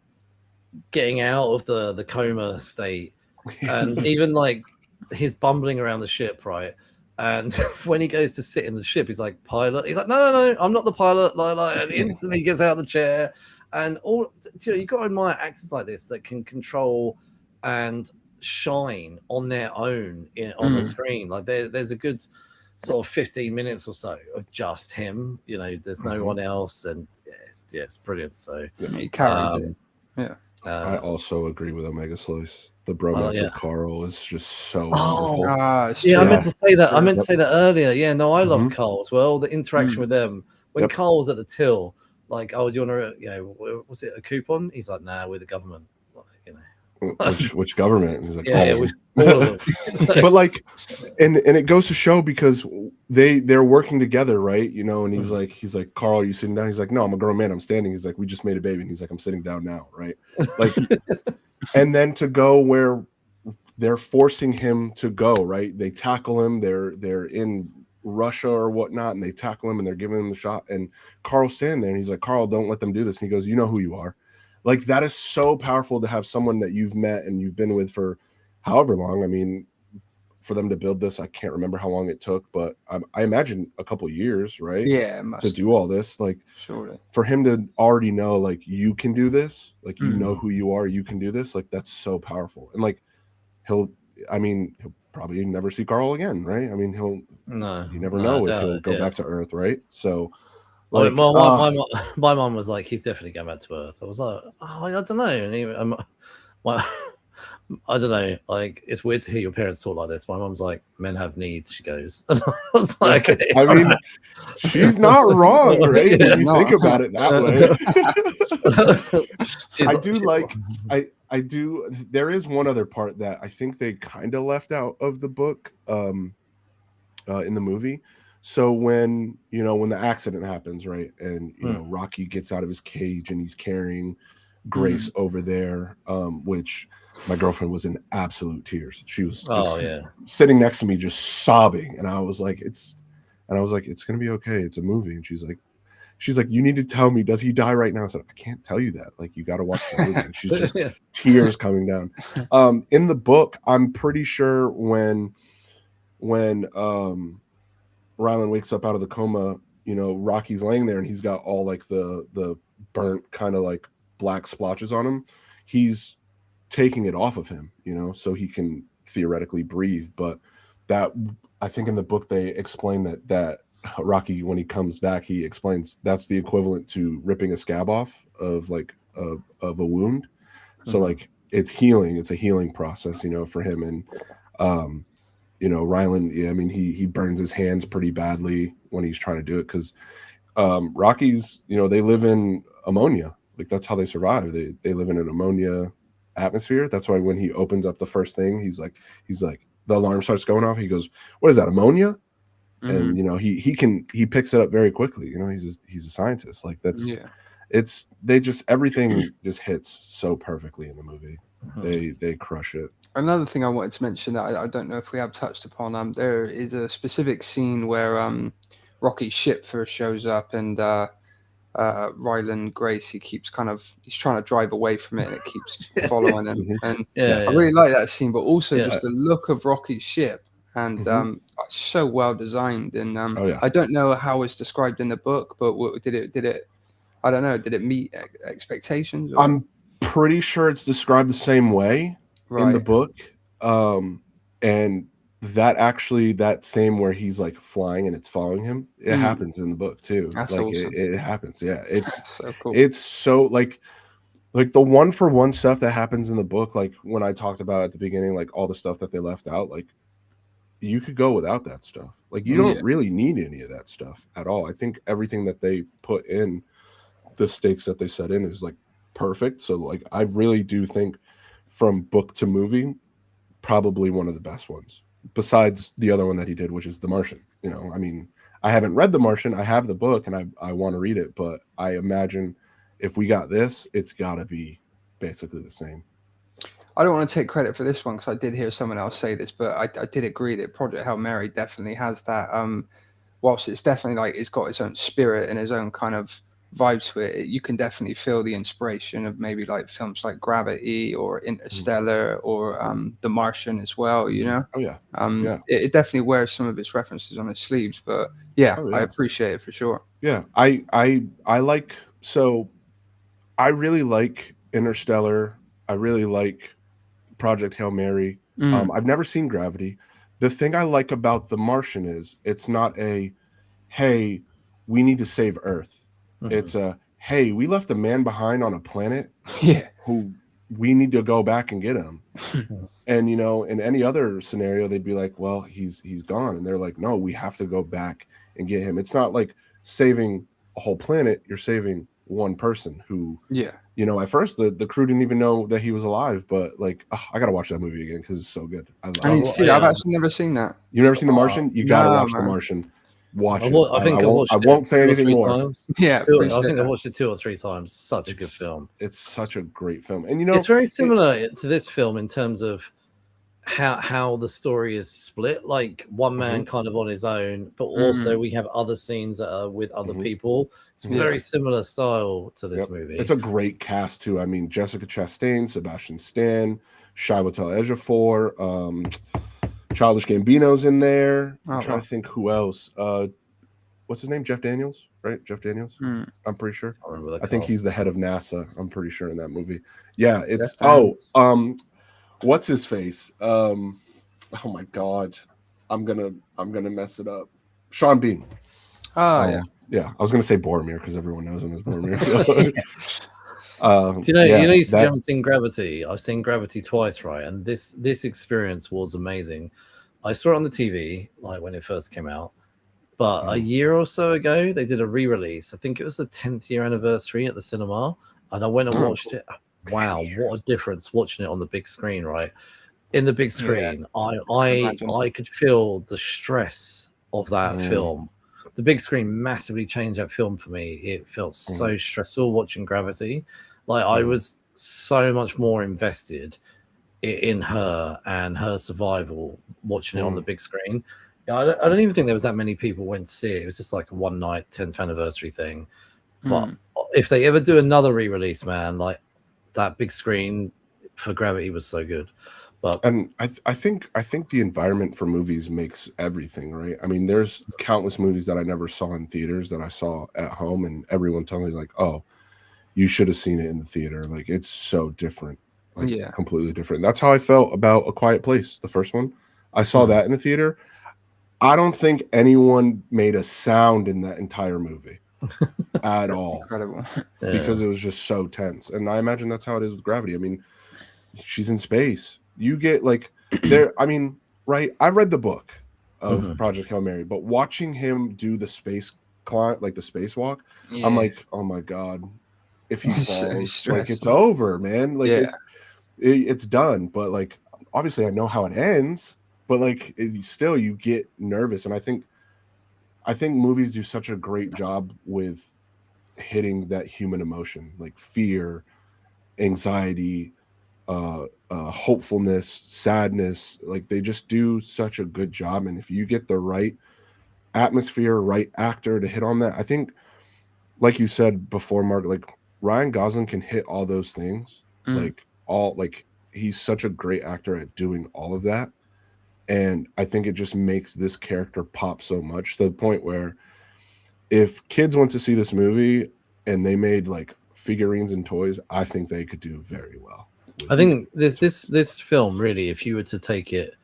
[SPEAKER 1] getting out of the coma state, and even like his bumbling around the ship, right? And when he goes to sit in the ship, he's like, pilot. He's like, no, I'm not the pilot. And instantly gets out of the chair. And you've got to admire actors like this that can control and shine on their own on the screen. Like there's a good sort of 15 minutes or so of just him. There's no one else, and it's brilliant. So
[SPEAKER 2] he carried it. Yeah.
[SPEAKER 3] I also agree with Omega Slice. The bromance with Carl is just so wonderful.
[SPEAKER 1] I meant to say that. I meant to say that earlier. Yeah, no, I loved Carl as well. The interaction with them when Carl was at the till, like, oh, do you want to, was it a coupon? He's like, nah, we're the government.
[SPEAKER 3] Which government? He's like,
[SPEAKER 1] all of them.
[SPEAKER 3] But like, and it goes to show because they're working together, right? And he's like, Carl, are you sitting down? He's like, no, I'm a grown man. I'm standing. He's like, we just made a baby. And he's like, I'm sitting down now, right? Like, and then to go where they're forcing him to go, right? They tackle him. They're in Russia or whatnot, and they tackle him and they're giving him the shot. And Carl's standing there, and he's like, Carl, don't let them do this. And he goes, you know who you are. Like, that is so powerful to have someone that you've met and you've been with for however long. I mean, for them to build this, I can't remember how long it took, but I imagine a couple of years, right?
[SPEAKER 2] Yeah,
[SPEAKER 3] to do all this, like,
[SPEAKER 2] surely
[SPEAKER 3] for him to already know, like, you can do this, like, you know who you are, you can do this, like, that's so powerful. And like, he'll probably never see Carl again, right? I mean, you never know if he'll go back to Earth, right? So. Like,
[SPEAKER 1] my mom was like, he's definitely going back to Earth. I was like, oh, I don't know. And I don't know. Like, it's weird to hear your parents talk like this. My mom's like, men have needs, she goes. And I was like,
[SPEAKER 3] I mean, she's not wrong, right? When you think about it that way. I do like, I do. There is one other part that I think they kind of left out of the book in the movie. So when the accident happens, right, and Rocky gets out of his cage and he's carrying Grace over there, which my girlfriend was in absolute tears. She was sitting next to me just sobbing, and I was like, it's gonna be okay. It's a movie. And she's like, you need to tell me, does he die right now? I said, I can't tell you that. Like, you got to watch the movie. And she's just tears coming down. In the book, I'm pretty sure when Rylan wakes up out of the coma, Rocky's laying there and he's got all like the burnt kind of like black splotches on him. He's taking it off of him, so he can theoretically breathe. But that, I think in the book they explain that Rocky, when he comes back, he explains that's the equivalent to ripping a scab off of like of a wound. So like it's healing. It's a healing process, for him. And Rylan, I mean, he burns his hands pretty badly when he's trying to do it because Rockies, they live in ammonia. Like, that's how they survive. They live in an ammonia atmosphere. That's why when he opens up the first thing, he's like, the alarm starts going off. He goes, what is that, ammonia? And, he picks it up very quickly. He's a scientist. Like, everything just hits so perfectly in the movie. They crush it.
[SPEAKER 2] Another thing I wanted to mention that I don't know if we have touched upon, there is a specific scene where Rocky's ship first shows up and Rylan Grace, he's trying to drive away from it and it keeps following him. And I really like that scene, but also just the look of Rocky's ship and so well designed. And I don't know how it's described in the book, but did it I don't know, did it meet expectations? Or?
[SPEAKER 3] I'm pretty sure it's described the same way. In the book, and that same where he's like flying and it's following him, it happens in the book too.
[SPEAKER 2] That's
[SPEAKER 3] like
[SPEAKER 2] awesome.
[SPEAKER 3] it happens. Yeah, it's
[SPEAKER 2] so cool.
[SPEAKER 3] It's so like the one for one stuff that happens in the book. Like when I talked about at the beginning, like all the stuff that they left out, like you could go without that stuff. Like you don't really need any of that stuff at all. I think everything that they put in, the stakes that they set in, is like perfect. So like I really do think, from book to movie, probably one of the best ones. besides the other one that he did, which is The Martian. You know, I mean, I haven't read The Martian. I have the book and I want to read it, but I imagine if we got this, it's got to be basically the same.
[SPEAKER 2] I don't want to take credit for this one because I did hear someone else say this, but I did agree that Project Hail Mary definitely has that. Whilst it's definitely like it's got its own spirit and its own kind of vibe to it, you can definitely feel the inspiration of maybe like films like Gravity or Interstellar or The Martian as well. You know?
[SPEAKER 3] Oh yeah.
[SPEAKER 2] It definitely wears some of its references on its sleeves, but yeah, I appreciate it for sure.
[SPEAKER 3] Yeah, I like, so I really like Interstellar. I really like Project Hail Mary. I've never seen Gravity. The thing I like about The Martian is it's not a, hey, we need to save Earth. It's a, hey, we left a man behind on a planet who we need to go back and get him. And, you know, in any other scenario, they'd be like, well, he's gone. And they're like, no, we have to go back and get him. It's not like saving a whole planet. You're saving one person who, you know, at first the crew didn't even know that he was alive, but like, I gotta watch that movie again because it's so good.
[SPEAKER 2] I've actually never seen that.
[SPEAKER 3] You've never seen The Martian? You gotta watch The Martian. Watch it. I won't say anything more.
[SPEAKER 1] Times. I think I watched it 2 or 3 times. Such a good film.
[SPEAKER 3] It's such a great film, and you know,
[SPEAKER 1] it's very similar to this film in terms of how the story is split. Like one man kind of on his own, but also we have other scenes that are with other people. It's very similar style to this movie.
[SPEAKER 3] It's a great cast too. I mean, Jessica Chastain, Sebastian Stan, Chiwetel Ejiofor, Childish Gambino's in there. I'm trying to think who else. What's his name? Jeff Daniels, right? Jeff Daniels. I'm pretty sure. I think he's the head of NASA. I'm pretty sure in that movie. Yeah, it's what's his face? Oh my god, I'm gonna mess it up. Sean Bean. Yeah. I was gonna say Boromir because everyone knows him as Boromir.
[SPEAKER 1] Do you haven't seen Gravity? I've seen Gravity twice, right? And this experience was amazing. I saw it on the TV like when it first came out, but a year or so ago they did a re-release. I think it was the 10th year anniversary at the cinema, and I went and watched it. Wow, what a difference watching it on the big screen, right? In the big screen, I could feel the stress of that film. The big screen massively changed that film for me. It felt so stressful watching Gravity. Like I was so much more invested in her and her survival watching it on the big screen. I don't even think there was that many people went to see it. It was just like a one night 10th anniversary thing. But if they ever do another re-release, man, like that big screen for Gravity was so good.
[SPEAKER 3] And I think the environment for movies makes everything, right? I mean, there's countless movies that I never saw in theaters that I saw at home, and everyone telling me like, "Oh, you should have seen it in the theater." Like it's so different, like completely different. That's how I felt about A Quiet Place, the first one. I saw that in the theater. I don't think anyone made a sound in that entire movie at all.
[SPEAKER 2] Incredible,
[SPEAKER 3] because it was just so tense. And I imagine that's how it is with Gravity. I mean, she's in space. You get like there. I mean, right? I read the book of Project Hail Mary, but watching him do the space climb, like the spacewalk, I'm like, oh my god, if he falls, like it's over, man. Like it's done. But like, obviously, I know how it ends. But like, you get nervous, and I think movies do such a great job with hitting that human emotion, like fear, anxiety, hopefulness, sadness. Like they just do such a good job. And if you get the right atmosphere, right actor to hit on that, I think, like you said before, Mark, like Ryan Gosling can hit all those things. Like he's such a great actor at doing all of that. And I think it just makes this character pop so much to the point where if kids went to see this movie and they made like figurines and toys, I think they could do very well.
[SPEAKER 1] I think this film really, if you were to take it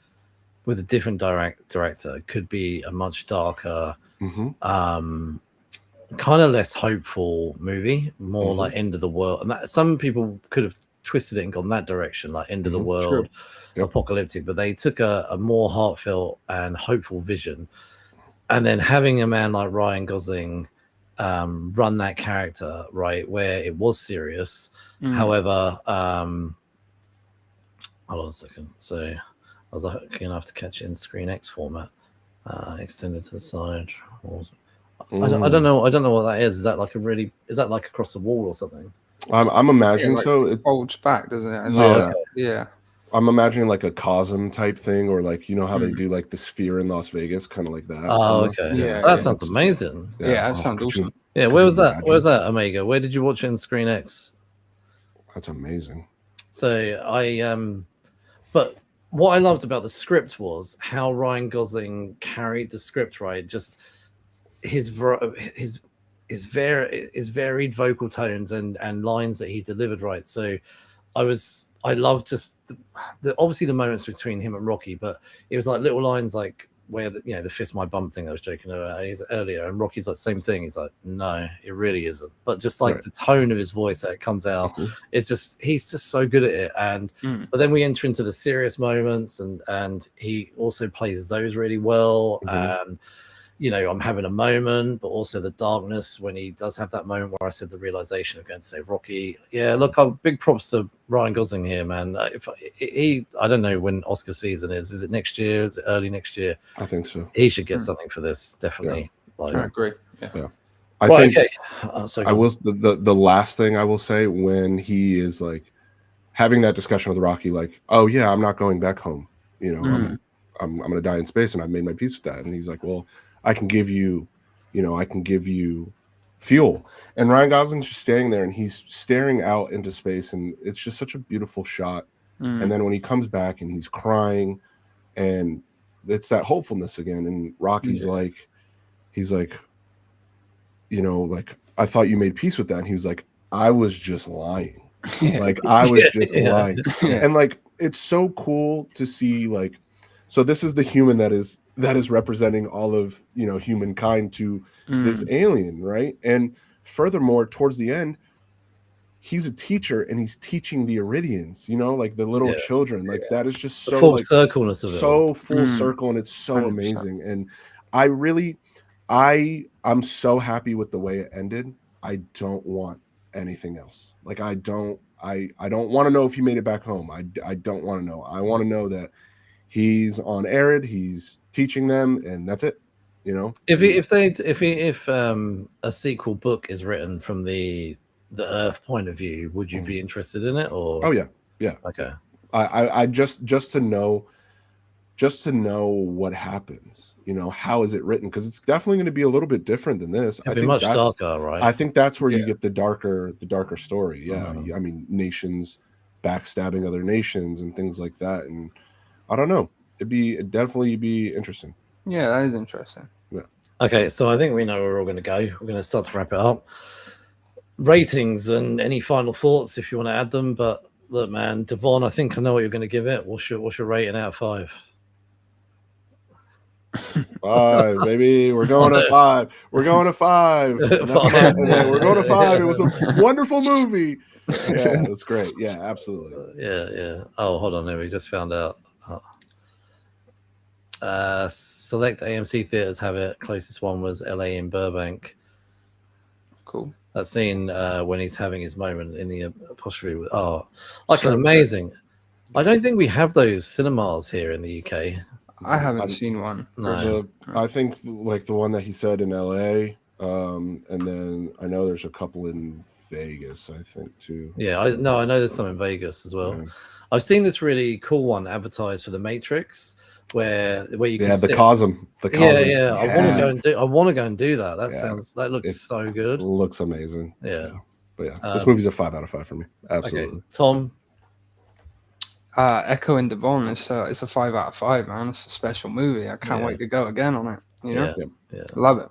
[SPEAKER 1] with a different director, could be a much darker, kind of less hopeful movie, more like end of the world. And that, some people could have twisted it and gone that direction, like end of the world, apocalyptic. But they took a more heartfelt and hopeful vision. And then having a man like Ryan Gosling run that character, right, where it was serious. However, hold on a second. So I was like, gonna have to catch it in Screen X format, extended to the side. I don't know what that is. Is that like across the wall or something?
[SPEAKER 3] I'm imagining
[SPEAKER 2] like
[SPEAKER 3] so.
[SPEAKER 2] It folds back, doesn't it? And
[SPEAKER 3] Yeah.
[SPEAKER 2] Yeah.
[SPEAKER 3] I'm imagining like a Cosm type thing, or like, you know how they do like the Sphere in Las Vegas, kind of like that.
[SPEAKER 1] Oh, okay.
[SPEAKER 2] Yeah,
[SPEAKER 1] that sounds amazing.
[SPEAKER 2] Yeah, that sounds awesome.
[SPEAKER 1] Yeah, where was that? Where's that, Omega? Where did you watch it in Screen X?
[SPEAKER 3] That's amazing.
[SPEAKER 1] So but what I loved about the script was how Ryan Gosling carried the script, right? Just his varied vocal tones and lines that he delivered, right? So I loved just obviously the moments between him and Rocky, but it was like little lines like where the fist my bum thing I was joking about earlier, and Rocky's like same thing. He's like, no, it really isn't. But just like the tone of his voice that comes out, it's just he's just so good at it. And but then we enter into the serious moments, and he also plays those really well. And I'm having a moment, but also the darkness when he does have that moment where I said the realization of going to say Rocky. Yeah, look, big props to Ryan Gosling here, man. If I don't know when Oscar season is. Is it next year? Is it early next year?
[SPEAKER 3] I think so.
[SPEAKER 1] He should get something for this, definitely.
[SPEAKER 2] Yeah. I agree. Yeah.
[SPEAKER 3] I think
[SPEAKER 1] okay.
[SPEAKER 3] I will. The last thing I will say, when he is like having that discussion with Rocky, like, oh yeah, I'm not going back home. I'm gonna die in space, and I've made my peace with that. And he's like, well, I can give you fuel. And Ryan Gosling's just standing there, and he's staring out into space, and it's just such a beautiful shot. And then when he comes back and he's crying, and it's that hopefulness again. And Rocky's like, he's like, like, I thought you made peace with that. And he was like, I was just lying. Like, I was just lying. And like, it's so cool to see, like, so this is the human that is representing all of humankind to this alien, right? And furthermore, towards the end, he's a teacher, and he's teaching the Iridians, like the little children. Like that is just so
[SPEAKER 1] full circleness of it.
[SPEAKER 3] So full circle, and it's so 100%. Amazing. And I'm so happy with the way it ended. I don't want anything else. Like I don't want to know if he made it back home. I don't want to know. I want to know that he's on Arid, he's teaching them, and that's it. If
[SPEAKER 1] a sequel book is written from the Earth point of view, would you be interested in it? Or
[SPEAKER 3] yeah.
[SPEAKER 1] Okay.
[SPEAKER 3] I just to know what happens. How is it written? Because it's definitely going to be a little bit different than this.
[SPEAKER 1] It'll be much darker, right?
[SPEAKER 3] I think that's where you get the darker story. Yeah, I mean, nations backstabbing other nations and things like that, and I don't know. It'd definitely be interesting.
[SPEAKER 2] Yeah, that is interesting.
[SPEAKER 3] Yeah.
[SPEAKER 1] Okay, so I think we know where we're all going to go. We're going to start to wrap it up. Ratings and any final thoughts if you want to add them. But look, man, Devon, I think I know what you're going to give it. What's your rating out of 5?
[SPEAKER 3] 5, baby. We're going to 5. We're going to 5. And then we're going to 5. It was a wonderful movie. Yeah, it was great. Yeah, absolutely.
[SPEAKER 1] Yeah. Oh, hold on there. We just found out. Select AMC theaters have it. Closest one was LA in Burbank.
[SPEAKER 2] Cool.
[SPEAKER 1] That scene when he's having his moment in the apostrophe. Amazing. I don't think we have those cinemas here in the UK.
[SPEAKER 2] I haven't seen one.
[SPEAKER 1] No.
[SPEAKER 3] I think like the one that he said in LA, and then I know there's a couple in Vegas, I think too.
[SPEAKER 1] Yeah, I know there's some in Vegas as well. Yeah. I've seen this really cool one advertised for The Matrix, where you can
[SPEAKER 3] the Cosm.
[SPEAKER 1] Yeah. I want to go and do that. That looks so good.
[SPEAKER 3] It looks amazing.
[SPEAKER 1] Yeah.
[SPEAKER 3] But yeah, this movie's a 5 out of 5 for me. Absolutely.
[SPEAKER 1] Okay. Tom.
[SPEAKER 2] Echoing Devon, it's a 5 out of 5, man. It's a special movie. I can't wait to go again on it.
[SPEAKER 1] Yeah.
[SPEAKER 2] Love it.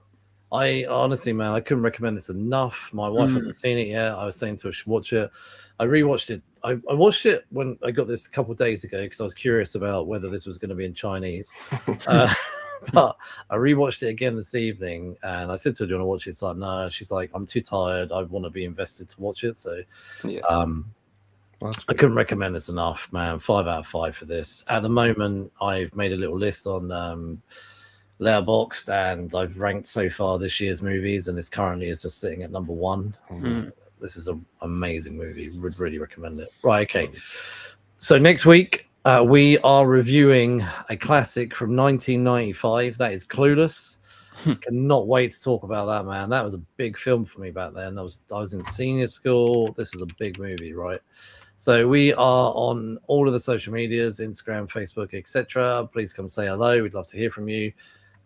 [SPEAKER 1] I honestly, man, I couldn't recommend this enough. My wife hasn't seen it yet. I was saying to her, she'd watch it. I rewatched it. I watched it when I got this a couple of days ago because I was curious about whether this was going to be in Chinese. But I rewatched it again this evening, and I said to her, "Do you want to watch it?" It's like, no. She's like, "I'm too tired. I want to be invested to watch it." So, I couldn't recommend this enough, man. 5 out of 5 for this. At the moment, I've made a little list on Letterboxd, and I've ranked so far this year's movies, and this currently is just sitting at number 1. This is an amazing movie. Would really recommend it. Right, okay. So next week, We are reviewing a classic from 1995. That is Clueless. Cannot wait to talk about that, man. That was a big film for me back then. I was in senior school. This is a big movie, right? So we are on all of the social medias, Instagram, Facebook, etc. Please come say hello. We'd love to hear from you.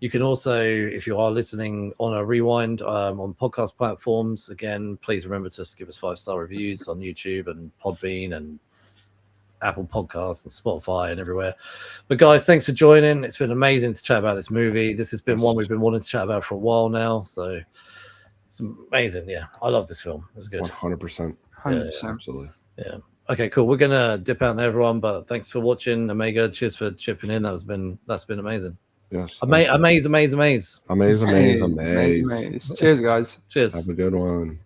[SPEAKER 1] You can also, if you are listening on a rewind on podcast platforms, again, please remember to give us 5-star reviews on YouTube and Podbean and Apple Podcasts and Spotify and everywhere. But guys, thanks for joining. It's been amazing to chat about this movie. This has been one we've been wanting to chat about for a while now. So it's amazing. Yeah, I love this film. It was good.
[SPEAKER 3] 100%.
[SPEAKER 2] 100%.
[SPEAKER 3] Absolutely.
[SPEAKER 1] Yeah. Okay, cool. We're gonna dip out there, everyone. But thanks for watching, Omega. Cheers for chipping in. That's been amazing.
[SPEAKER 3] Yes.
[SPEAKER 1] Amaze.
[SPEAKER 2] Cheers, guys.
[SPEAKER 3] Cheers.
[SPEAKER 2] Have a good one.